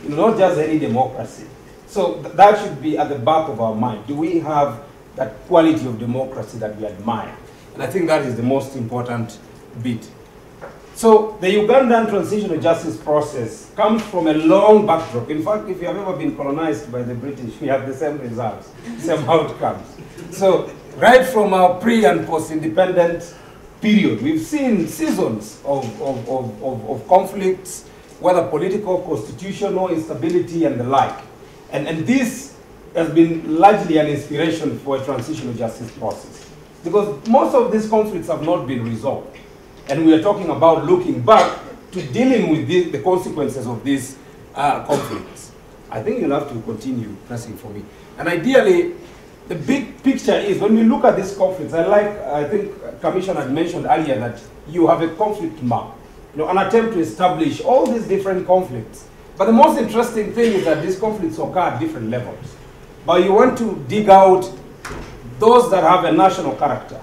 not just any democracy. So that should be at the back of our mind. Do we have that quality of democracy that we admire? And I think that is the most important bit. So the Ugandan transitional justice process comes from a long backdrop. In fact, if you have ever been colonized by the British, we have the same results, same outcomes. So right from our pre and post-independent period, we've seen seasons of conflicts, whether political, constitutional, instability, and the like. And this has been largely an inspiration for a transitional justice process. Because most of these conflicts have not been resolved. And we are talking about looking back to dealing with the consequences of these conflicts. I think you'll have to continue pressing for me. And ideally, the big picture is when we look at these conflicts, I think Commissioner had mentioned earlier that you have a conflict map, an attempt to establish all these different conflicts. But the most interesting thing is that these conflicts occur at different levels. But you want to dig out those that have a national character,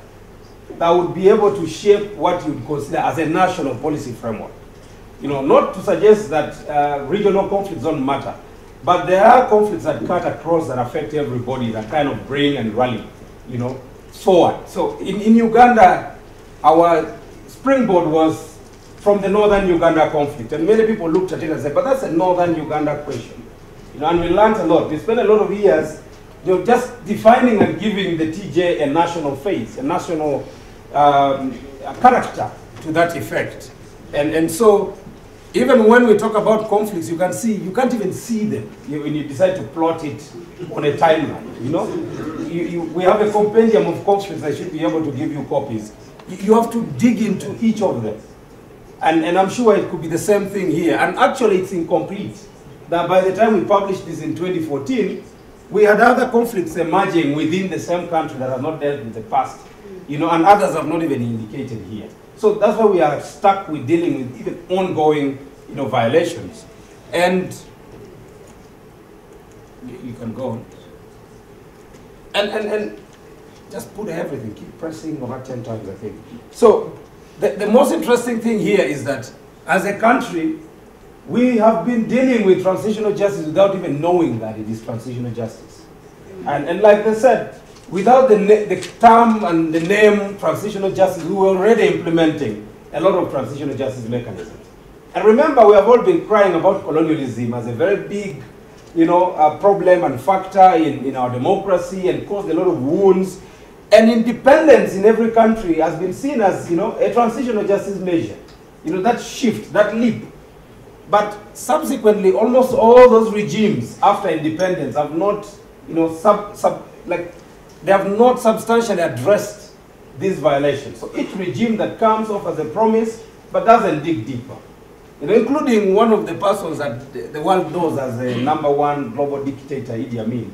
that would be able to shape what you would consider as a national policy framework. Not to suggest that regional conflicts don't matter, but there are conflicts that cut across that affect everybody that kind of bring and rally, forward. So in Uganda, our springboard was from the northern Uganda conflict. And many people looked at it and said, but that's a northern Uganda question. And we learned a lot. We spent a lot of years just defining and giving the TJ a national face, a national character to that effect. And so even when we talk about conflicts, you can't even see them when you decide to plot it on a timeline. We have a compendium of conflicts. I should be able to give you copies. You have to dig into each of them. And I'm sure it could be the same thing here. And actually it's incomplete. That by the time we published this in 2014, we had other conflicts emerging within the same country that have not dealt with the past. And others have not even indicated here. So that's why we are stuck with dealing with even ongoing, violations. And you can go on. And just put everything, keep pressing over 10 times, I think. So the most interesting thing here is that as a country, we have been dealing with transitional justice without even knowing that it is transitional justice. And like they said, without the term and the name transitional justice, we were already implementing a lot of transitional justice mechanisms. And remember, we have all been crying about colonialism as a very big, problem and factor in our democracy and caused a lot of wounds. And independence in every country has been seen as, a transitional justice measure. That shift, that leap. But subsequently, almost all those regimes after independence have not, they have not substantially addressed these violations. So each regime that comes offers a promise, but doesn't dig deeper. Including one of the persons that the world knows as the #1 global dictator, Idi Amin.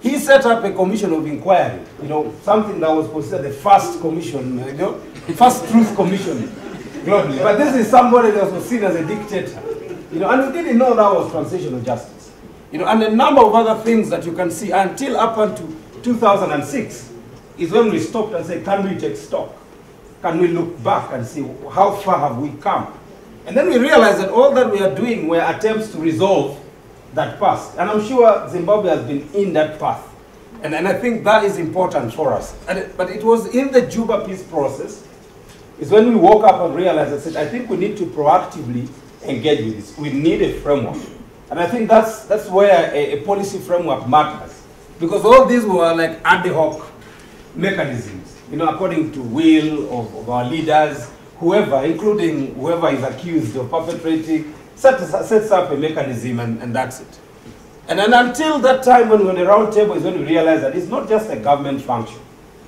He set up a commission of inquiry, something that was considered the first commission, first truth commission globally. But this is somebody that was seen as a dictator, and we didn't know that was transitional justice. And a number of other things that you can see until up until 2006 is when we stopped and said, can we take stock? Can we look back and see how far have we come? And then we realized that all that we are doing were attempts to resolve that past. And I'm sure Zimbabwe has been in that path. And I think that is important for us. But it was in the Juba peace process is when we woke up and realized and said, I think we need to proactively engage with this. We need a framework. And I think that's where a policy framework matters. Because all these were like ad hoc mechanisms, according to will of our leaders, whoever, including whoever is accused of perpetrating, sets up a mechanism and that's it. And then until that time when we're on the round table is when we realize that it's not just a government function.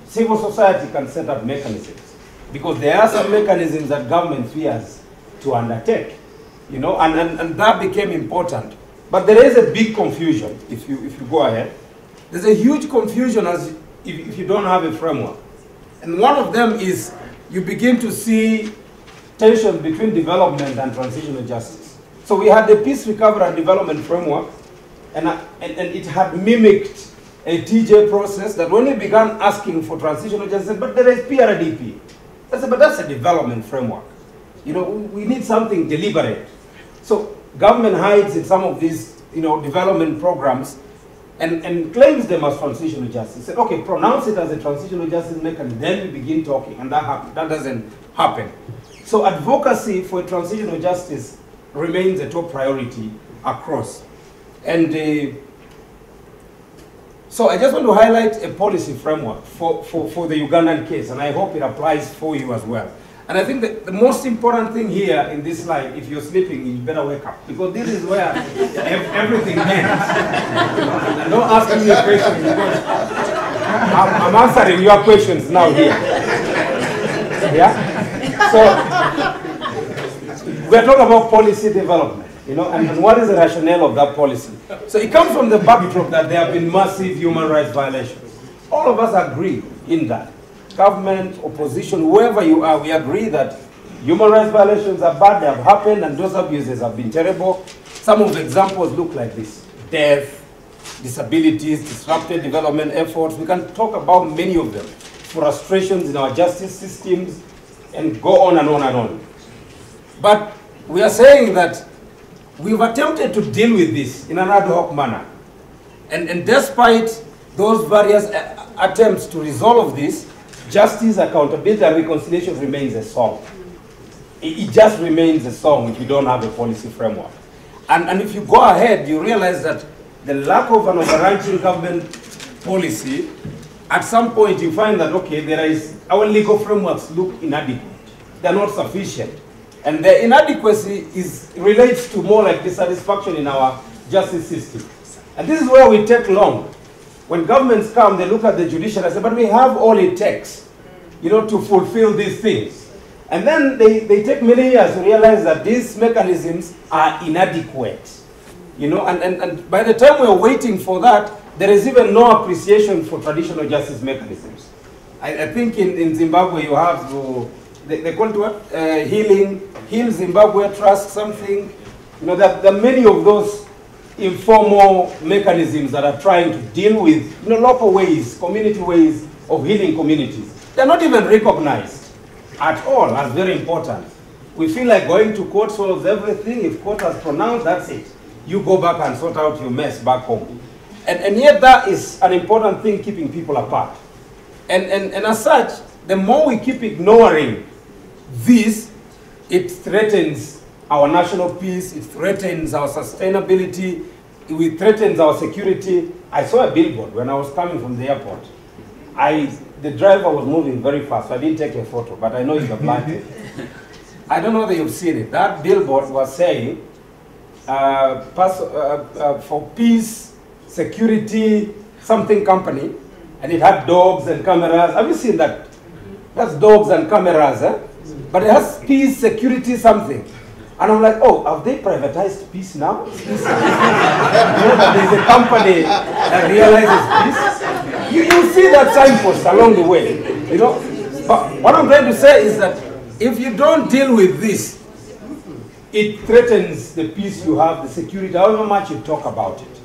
Civil society can set up mechanisms because there are some mechanisms that government fears to undertake, and that became important. But there is a big confusion if you go ahead. There's a huge confusion if you don't have a framework. And one of them is you begin to see tension between development and transitional justice. So we had the Peace, Recovery and Development Framework, and it had mimicked a TJ process that when we began asking for transitional justice, but there is PRDP. I said, but that's a development framework. We need something deliberate. So government hides in some of these, development programs and claims them as transitional justice. Said, okay, pronounce it as a transitional justice mechanism, then we begin talking, and that doesn't happen. So advocacy for transitional justice remains a top priority across. And so I just want to highlight a policy framework for the Ugandan case, and I hope it applies for you as well. And I think that the most important thing here in this slide, if you're sleeping, you better wake up, because this is where everything ends. And don't ask me a question, because I'm answering your questions now here. Yeah? So, we're talking about policy development, and what is the rationale of that policy? So it comes from the backdrop that there have been massive human rights violations. All of us agree in that. Government, opposition, whoever you are, we agree that human rights violations are bad, they have happened, and those abuses have been terrible. Some of the examples look like this: death, disabilities, disrupted development efforts. We can talk about many of them. Frustrations in our justice systems, and go on and on and on. But we are saying that we've attempted to deal with this in an ad hoc manner. And despite those various attempts to resolve this, justice, accountability, and reconciliation remains a song. It just remains a song if you don't have a policy framework. And if you go ahead, you realize that the lack of an overarching government policy, at some point you find that, okay, our legal frameworks look inadequate. They're not sufficient. And the inadequacy relates to more like dissatisfaction in our justice system. And this is where we take long. When governments come, they look at the judiciary and say, but we have all it takes, to fulfill these things. And then they take many years to realize that these mechanisms are inadequate. And by the time we're waiting for that, there is even no appreciation for traditional justice mechanisms. I think in Zimbabwe you have, they call it what? Heal Zimbabwe Trust something. There are many of those informal mechanisms that are trying to deal with local ways, community ways of healing communities. They're not even recognized at all as very important. We feel like going to court solves everything. If court has pronounced, that's it. You go back and sort out your mess back home. And yet that is an important thing keeping people apart. And as such, the more we keep ignoring this, it threatens our national peace, it threatens our sustainability, it threatens our security. I saw a billboard when I was coming from the airport. I the driver was moving very fast, so I didn't take a photo, but I know you have liked it. I don't know whether you've seen it. That billboard was saying, for peace, security, something company, and it had dogs and cameras. Have you seen that? That's dogs and cameras, eh? But it has peace, security, something. And I'm like, oh, have they privatized peace now? Peace. You know that there's a company that realizes peace. You see that signpost along the way, you know. But what I'm trying to say is that if you don't deal with this, it threatens the peace you have, the security, however much you talk about it.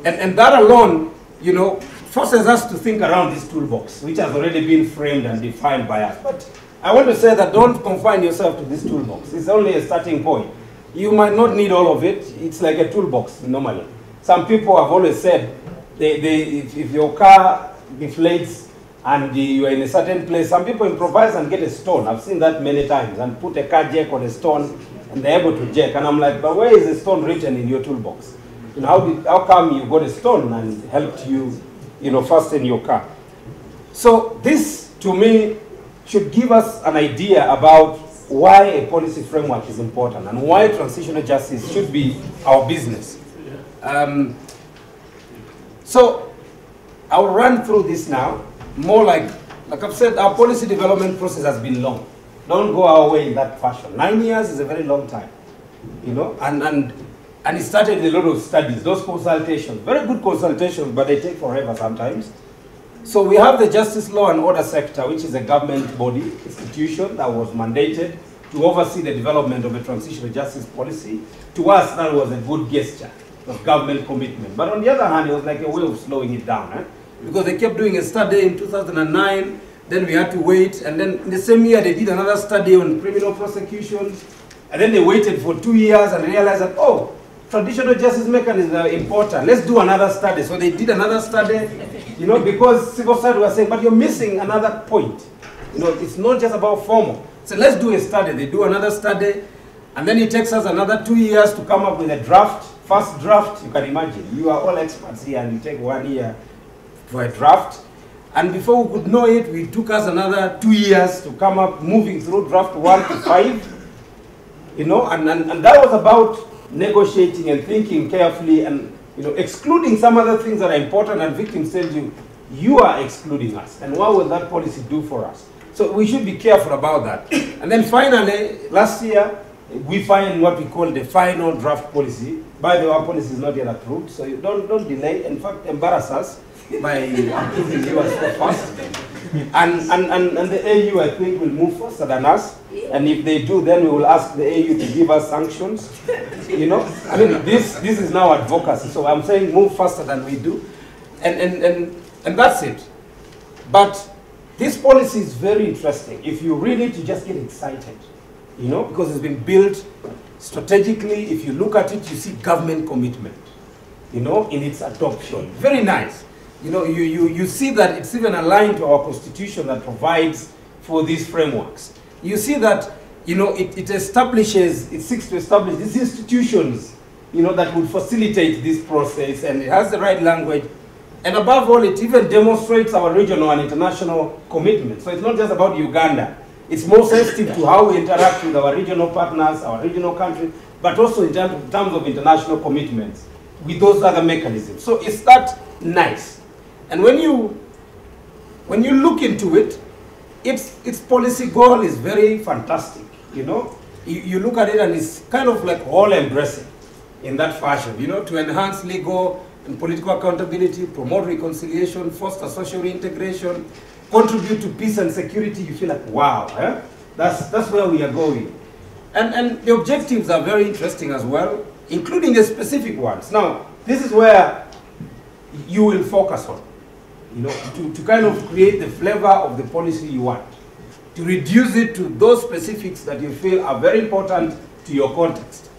And that alone, you know, forces us to think around this toolbox, which has already been framed and defined by us. But I want to say that don't confine yourself to this toolbox. It's only a starting point. You might not need all of it. It's like a toolbox normally. Some people have always said, if your car deflates and you are in a certain place, some people improvise and get a stone. I've seen that many times, and put a car jack on a stone, and they're able to jack. And I'm like, but where is the stone written in your toolbox? You know, how come you got a stone and helped you, you know, fasten your car? So this, to me, should give us an idea about why a policy framework is important and why transitional justice should be our business. So I'll run through this now. More like I've said, our policy development process has been long. Don't go our way in that fashion. 9 years is a very long time, you know, and it started with a lot of studies, those consultations, very good consultations, but they take forever sometimes. So we have the Justice, Law and Order sector, which is a government body, institution that was mandated to oversee the development of a transitional justice policy. To us, that was a good gesture of government commitment. But on the other hand, it was like a way of slowing it down, eh? Because they kept doing a study in 2009, then we had to wait, and then in the same year they did another study on criminal prosecutions, and then they waited for 2 years and realized that, oh, traditional justice mechanisms are important. Let's do another study. So they did another study, you know, because civil society was saying, but you're missing another point. You know, it's not just about formal. So let's do a study. They do another study, and then it takes us another 2 years to come up with a draft. First draft, you can imagine. You are all experts here, and you take 1 year for a draft. And before we could know it, it took us another 2 years to come up, moving through draft 1 to 5. You know, and that was about negotiating and thinking carefully and, you know, excluding some other things that are important, and victims tell you, you are excluding us. And what will that policy do for us? So we should be careful about that. And then finally, last year, we find what we call the final draft policy. By the way, our policy is not yet approved, so you don't delay. In fact, embarrass us by approving yours so fast. And the AU, I think, will move faster than us. And if they do, then we will ask the AU to give us sanctions. You know, I mean, this is now advocacy. So I'm saying move faster than we do, and that's it. But this policy is very interesting. If you read it, you just get excited. You know, because it's been built strategically. If you look at it, you see government commitment, you know, in its adoption. Very nice. You know, you see that it's even aligned to our constitution that provides for these frameworks. You see that, you know, it establishes, it seeks to establish these institutions, you know, that would facilitate this process, and it has the right language. And above all, it even demonstrates our regional and international commitment. So it's not just about Uganda. It's more sensitive to how we interact with our regional partners, our regional countries, but also in terms of international commitments with those other mechanisms. So it's that nice. And when you look into it, its policy goal is very fantastic. You know, you look at it and it's kind of like all-embracing in that fashion. You know, to enhance legal and political accountability, promote reconciliation, foster social reintegration, contribute to peace and security. You feel like, wow, eh? That's where we are going. And the objectives are very interesting as well, including the specific ones. Now, this is where you will focus on, you know, to kind of create the flavor of the policy you want, to reduce it to those specifics that you feel are very important to your context.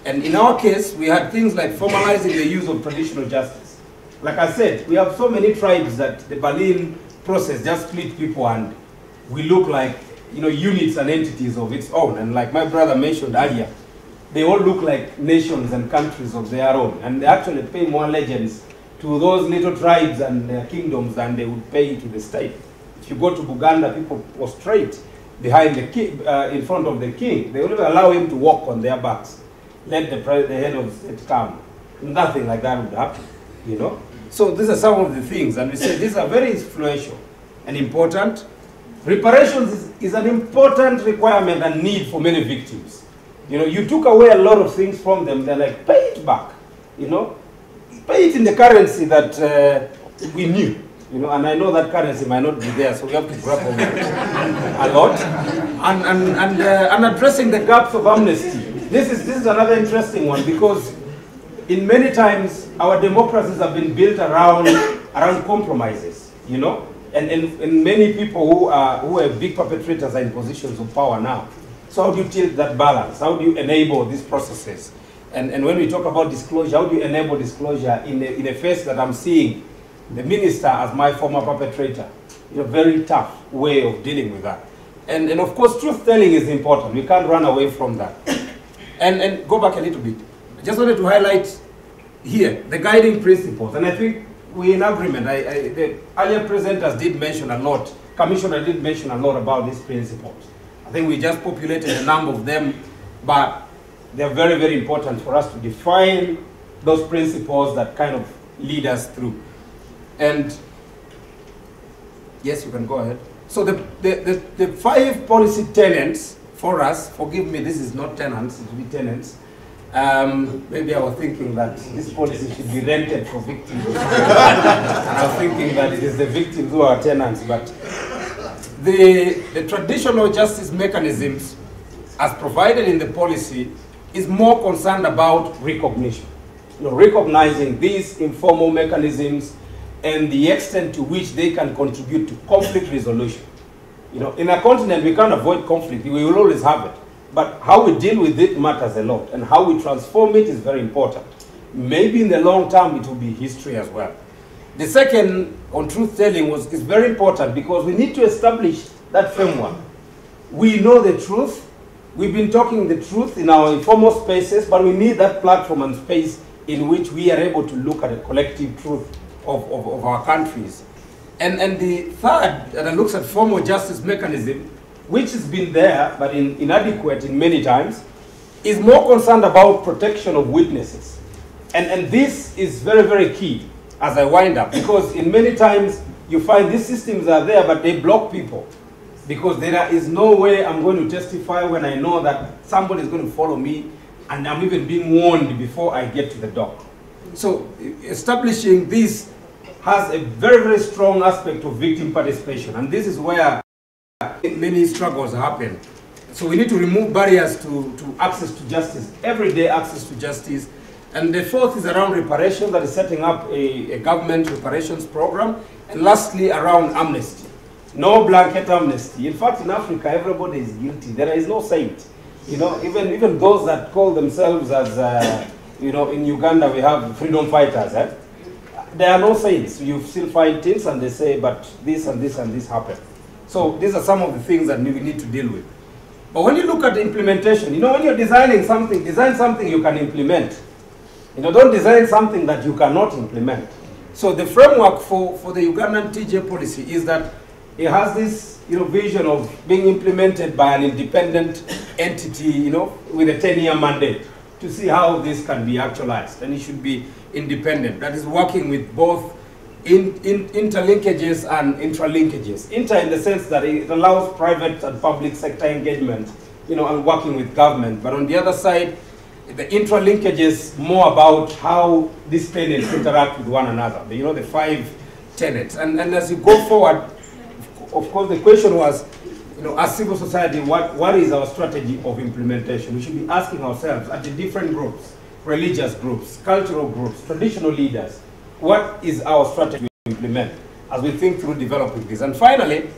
And in our case, we had things like formalizing the use of traditional justice. Like I said, we have so many tribes that the Berlin process just split people, and we look like, you know, units and entities of its own. And like my brother mentioned earlier, they all look like nations and countries of their own. And they actually pay more allegiance to those little tribes and their kingdoms than they would pay to the state. If you go to Buganda, people prostrate behind the king, in front of the king. They will allow him to walk on their backs. Let the head of state come. Nothing like that would happen, you know. So these are some of the things, and we say these are very influential and important. Reparations is an important requirement and need for many victims. You know, you took away a lot of things from them. They're like, pay it back, you know. Pay it in the currency that we knew, you know. And I know that currency might not be there, so we have to grapple with it a lot. And addressing the gaps of amnesty. This is another interesting one, because in many times our democracies have been built around compromises, you know. And many people who are big perpetrators are in positions of power now. So how do you tilt that balance? How do you enable these processes? And when we talk about disclosure, how do you enable disclosure in a face that I'm seeing the minister as my former perpetrator? You know, very tough way of dealing with that. And of course, truth telling is important. We can't run away from that. And go back a little bit. I just wanted to highlight here the guiding principles. And I think we're in agreement. The earlier presenters did mention a lot. Commissioner did mention a lot about these principles. I think we just populated a number of them, but they're very, very important for us to define those principles that kind of lead us through. And yes, you can go ahead. So the 5 policy tenets for us, forgive me, this is not tenants, it will be tenants. Maybe I was thinking that this policy should be rented for victims. And I was thinking that it is the victims who are tenants, but the traditional justice mechanisms as provided in the policy is more concerned about recognition. You know, recognizing these informal mechanisms and the extent to which they can contribute to conflict resolution. You know, in a continent we can't avoid conflict, we will always have it. But how we deal with it matters a lot, and how we transform it is very important. Maybe in the long term it will be history as well. The second on truth telling is very important, because we need to establish that framework. We know the truth. We've been talking the truth in our informal spaces, but we need that platform and space in which we are able to look at a collective truth of our countries. And the third that looks at formal justice mechanism, which has been there but inadequate in many times, is more concerned about protection of witnesses. And this is very, very key as I wind up, because in many times you find these systems are there but they block people, because there is no way I'm going to testify when I know that somebody is going to follow me and I'm even being warned before I get to the dock. So establishing this has a very, very strong aspect of victim participation, and this is where many struggles happen. So we need to remove barriers to access to justice, everyday access to justice. And the fourth is around reparation, that is setting up a government reparations program. And lastly, around amnesty. No blanket amnesty. In fact, in Africa, everybody is guilty. There is no saint. You know, even those that call themselves as, you know, in Uganda we have freedom fighters. There are no saints. You still find things and they say, but this and this and this happened. So these are some of the things that we need to deal with. But when you look at the implementation, you know, when you're designing something, design something you can implement. You know, don't design something that you cannot implement. So the framework for the Ugandan TJ policy is that it has this, you know, vision of being implemented by an independent entity, you know, with a 10-year mandate to see how this can be actualized. And it should be independent. That is working with both interlinkages and intralinkages. Inter in the sense that it allows private and public sector engagement, you know, and working with government. But on the other side, the intralinkages more about how these tenets interact with one another. You know, the 5 tenets. And as you go forward, of course, the question was, you know, as civil society, what is our strategy of implementation? We should be asking ourselves at the different groups, religious groups, cultural groups, traditional leaders, what is our strategy to implement as we think through developing this? And finally,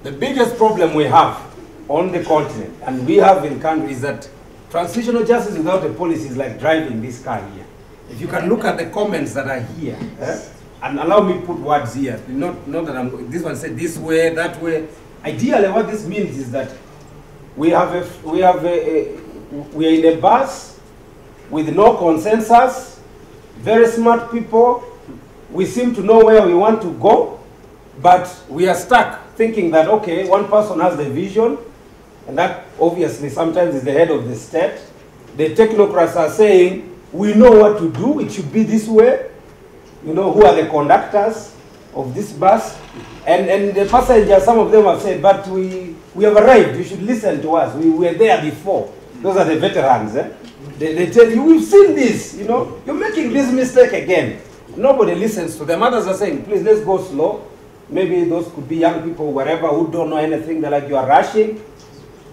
the biggest problem we have on the continent, and we have in country, is that transitional justice without a policy is like driving this car here. If you can look at the comments that are here, and allow me to put words here, not that I'm, this one said this way, that way. Ideally, what this means is that we are in a bus with no consensus, very smart people. We seem to know where we want to go, But we are stuck thinking that, okay, one person has the vision, and that obviously sometimes is the head of the state. The technocrats are saying, we know what to do, it should be this way. You know, who are the conductors of this bus? And the passengers, some of them have said, but we have arrived, you should listen to us. We were there before. Those are the veterans. Eh? They tell you, we've seen this, you know, you're making this mistake again. Nobody listens to them. Others are saying, please, let's go slow. Maybe those could be young people, whatever, who don't know anything. They're like, you are rushing.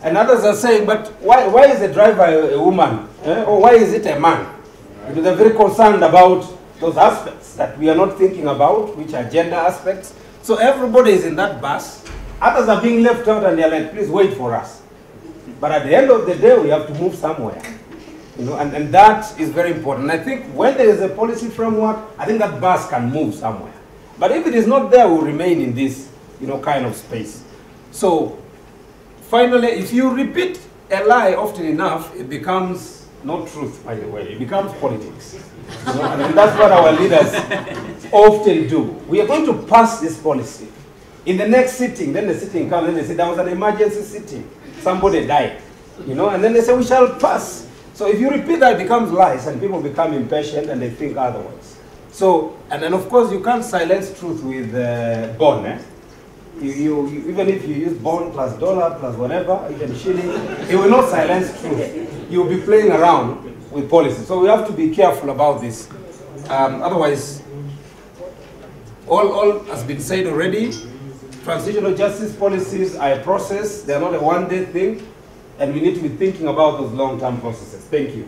And others are saying, but why is the driver a woman? Eh? Or why is it a man? Because they're very concerned about those aspects that we are not thinking about, which are gender aspects. So everybody is in that bus. Others are being left out and they're like, please wait for us. But at the end of the day, we have to move somewhere. You know, and that is very important. I think when there is a policy framework, I think that bus can move somewhere. But if it is not there, we'll remain in this, you know, kind of space. So finally, if you repeat a lie often enough, it becomes not truth, by the way. It becomes politics. You know, and that's what our leaders often do. We are going to pass this policy. In the next sitting, then the sitting comes, and they say, there was an emergency sitting. Somebody died. You know, and then they say, we shall pass. So if you repeat that, it becomes lies, and people become impatient, and they think otherwise. So, and then of course, you can't silence truth with bond. Eh? Even if you use bond plus dollar plus whatever, even shilling, it will not silence truth. You will be playing around with policy. So we have to be careful about this. Otherwise, all has been said already. Transitional justice policies are a process. They are not a one-day thing. And we need to be thinking about those long-term processes. Thank you.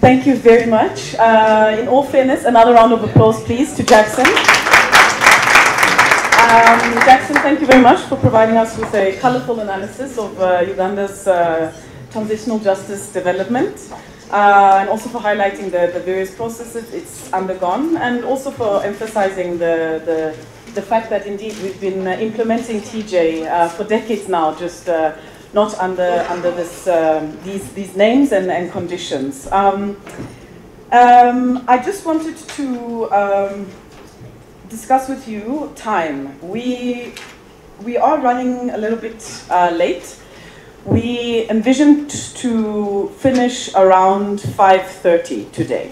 Thank you very much. In all fairness, another round of applause, please, to Jackson. Jackson, thank you very much for providing us with a colorful analysis of Uganda's transitional justice development, and also for highlighting the various processes it's undergone, and also for emphasizing the fact that indeed we've been implementing TJ for decades now, just not under this, these names and conditions. I just wanted to discuss with you time. We are running a little bit late. We envisioned to finish around 5:30 today.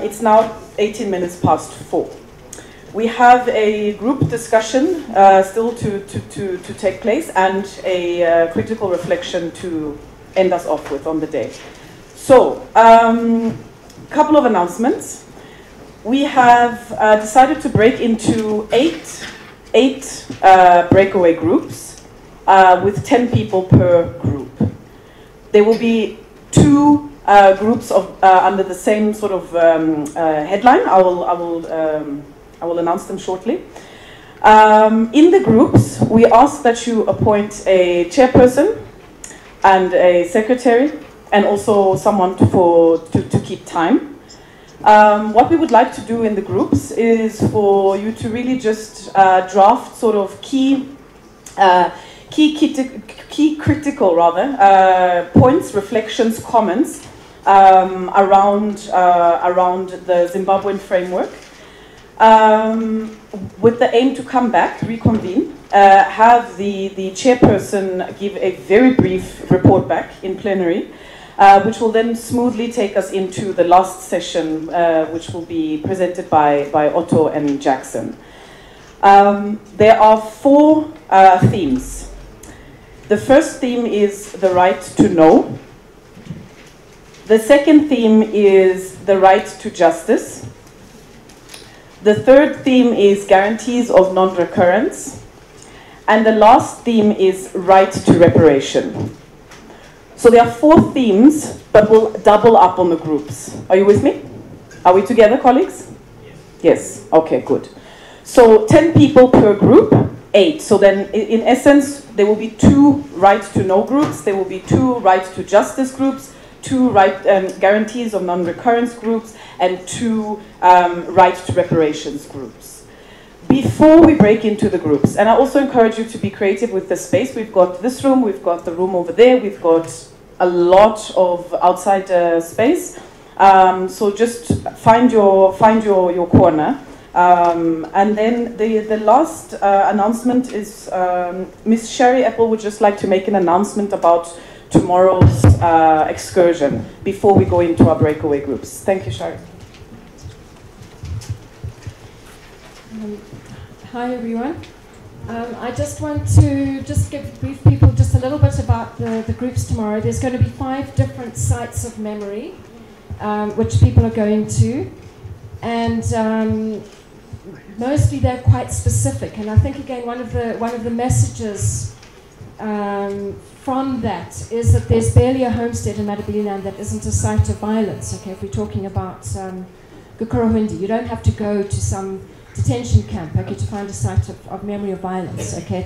It's now 18 minutes past 4. We have a group discussion still to take place, and a critical reflection to end us off with on the day. So, couple of announcements. We have decided to break into eight breakaway groups with 10 people per group. There will be 2 groups of under the same sort of headline. I will announce them shortly. In the groups, we ask that you appoint a chairperson and a secretary, and also someone to keep time. What we would like to do in the groups is for you to really just draft sort of key critical points, reflections, comments around the Zimbabwean framework, with the aim to come back, reconvene, have the chairperson give a very brief report back in plenary, which will then smoothly take us into the last session, which will be presented by Otto and Jackson. There are 4 themes. The first theme is the right to know. The second theme is the right to justice. The third theme is guarantees of non-recurrence. And the last theme is right to reparation. So there are 4 themes, but we'll double up on the groups. Are you with me? Are we together, colleagues? Yes. Okay, good. So 10 people per group, 8. So then, in essence, there will be 2 right to know groups. There will be 2 right to justice groups, 2 guarantees of non-recurrence groups, and 2 right to reparations groups. Before we break into the groups, and I also encourage you to be creative with the space. We've got this room, we've got the room over there, we've got a lot of outside space. So just find your corner. And then the last announcement is Miss Sherry Apple would just like to make an announcement about tomorrow's excursion before we go into our breakaway groups. Thank you, Sherry. Hi everyone. I just want to brief people just a little bit about the groups tomorrow. There's going to be 5 different sites of memory which people are going to, and mostly they're quite specific. And I think again one of the messages from that is that there's barely a homestead in Matabeleland that isn't a site of violence. Okay, if we're talking about Gukurahundi, you don't have to go to some detention camp, okay, to find a site of memory of violence. Okay,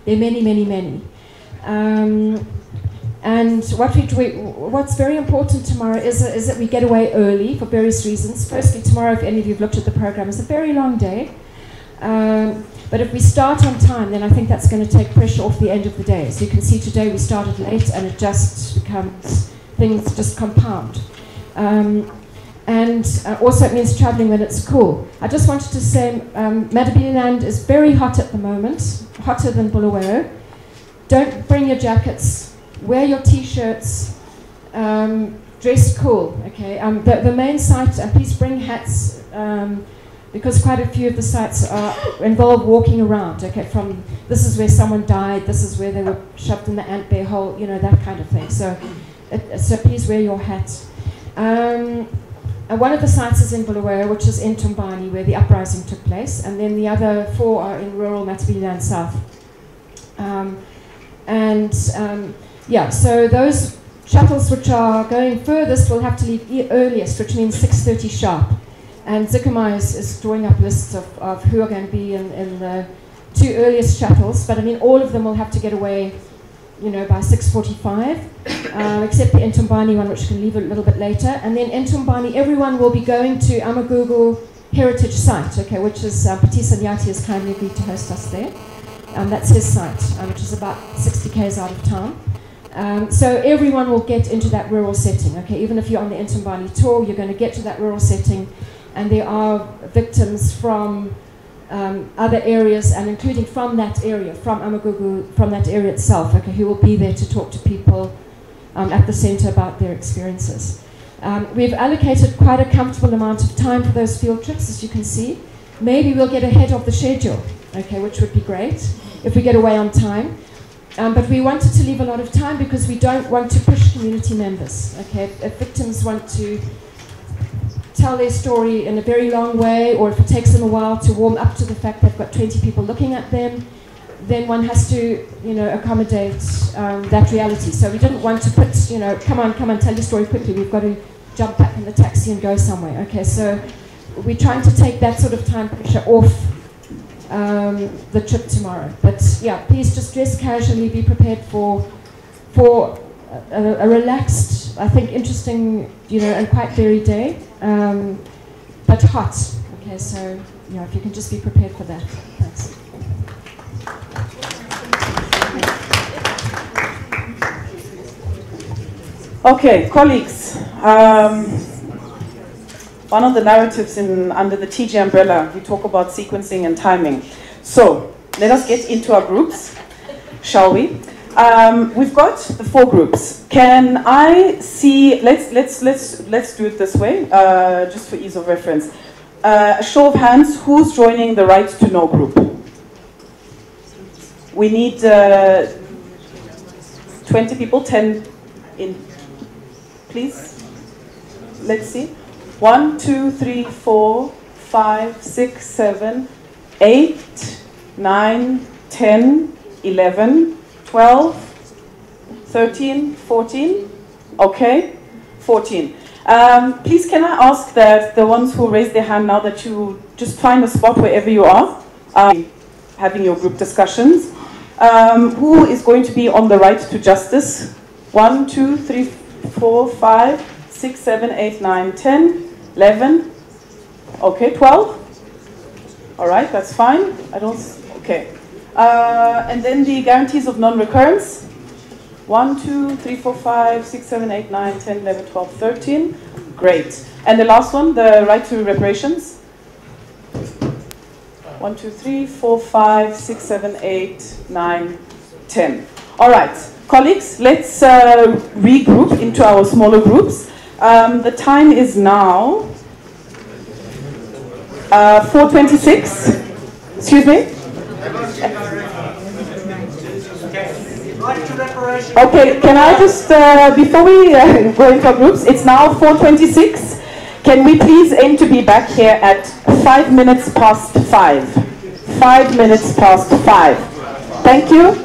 there are many. And what's very important tomorrow is that we get away early for various reasons. Firstly, tomorrow, if any of you have looked at the program, is a very long day. But if we start on time, then I think that's going to take pressure off the end of the day. As you can see today, we started late, and it just becomes, things just compound. And also it means traveling when it's cool. I just wanted to say Matabeleland is very hot at the moment, hotter than Bulawayo. Don't bring your jackets, wear your t-shirts, dress cool, okay? The main site, please bring hats, because quite a few of the sites involve walking around, okay? From, this is where someone died, this is where they were shoved in the ant bear hole, you know, that kind of thing. So please wear your hat. One of the sites is in Bulawayo, which is in Tumbani, where the uprising took place, and then the other 4 are in rural Matabeleland South. Yeah, so those shuttles which are going furthest will have to leave earliest, which means 6:30 sharp. And Zikama is drawing up lists of who are going to be in the 2 earliest shuttles, but I mean all of them will have to get away, you know, by 6:45, except the Ntumbani one, which can leave a little bit later. And then Ntumbani, everyone will be going to Amagugu Heritage Site, okay, which is Patisa Nyati has kindly agreed to host us there. That's his site, which is about 60 k's out of town. So everyone will get into that rural setting, okay? Even if you're on the Ntumbani tour, you're going to get to that rural setting, and there are victims from other areas, and including from that area, from Amagugu, from that area itself, okay, who will be there to talk to people at the centre about their experiences. We've allocated quite a comfortable amount of time for those field trips, as you can see. Maybe we'll get ahead of the schedule, okay, which would be great if we get away on time. But we wanted to leave a lot of time because we don't want to push community members, okay? If victims want to tell their story in a very long way, or if it takes them a while to warm up to the fact they've got 20 people looking at them, then one has to, you know, accommodate that reality. So we didn't want to put, you know, come on, tell your story quickly. We've got to jump back in the taxi and go somewhere. Okay, so we're trying to take that sort of time pressure off the trip tomorrow. But yeah, please just dress casually, be prepared for a relaxed, I think interesting, you know, and quite varied day, but hot. Okay, so yeah, if you can just be prepared for that. Thanks. Okay, colleagues. One of the narratives under the TG umbrella, we talk about sequencing and timing. So let us get into our groups, shall we? We've got the 4 groups. Can I see? Let's do it this way, just for ease of reference. A show of hands. Who's joining the Right to Know group? We need 20 people. 10 in, please. Let's see. 1, 2, 3, 4, 5, 6, 7, 8, 9, 10, 11, 12, 13, 14. Okay, 14. Please can I ask that the ones who raised their hand now that you just find a spot wherever you are, having your group discussions. Who is going to be on the right to justice? 1, 2, 3, 4, 5, 6, 7, 8, 9, 10, 11. Okay, 12. All right, that's fine. Okay. And then the guarantees of non-recurrence. 1, 2, 3, 4, 5, 6, 7, 8, 9, 10, 11, 12, 13. Great. And the last one, the right to reparations. 1, 2, 3, 4, 5, 6, 7, 8, 9, 10. All right, colleagues, let's regroup into our smaller groups. The time is now 4:26. Excuse me? Okay, can I just, before we go into our groups, it's now 4:26. Can we please aim to be back here at 5 minutes past 5? 5 minutes past 5. Thank you.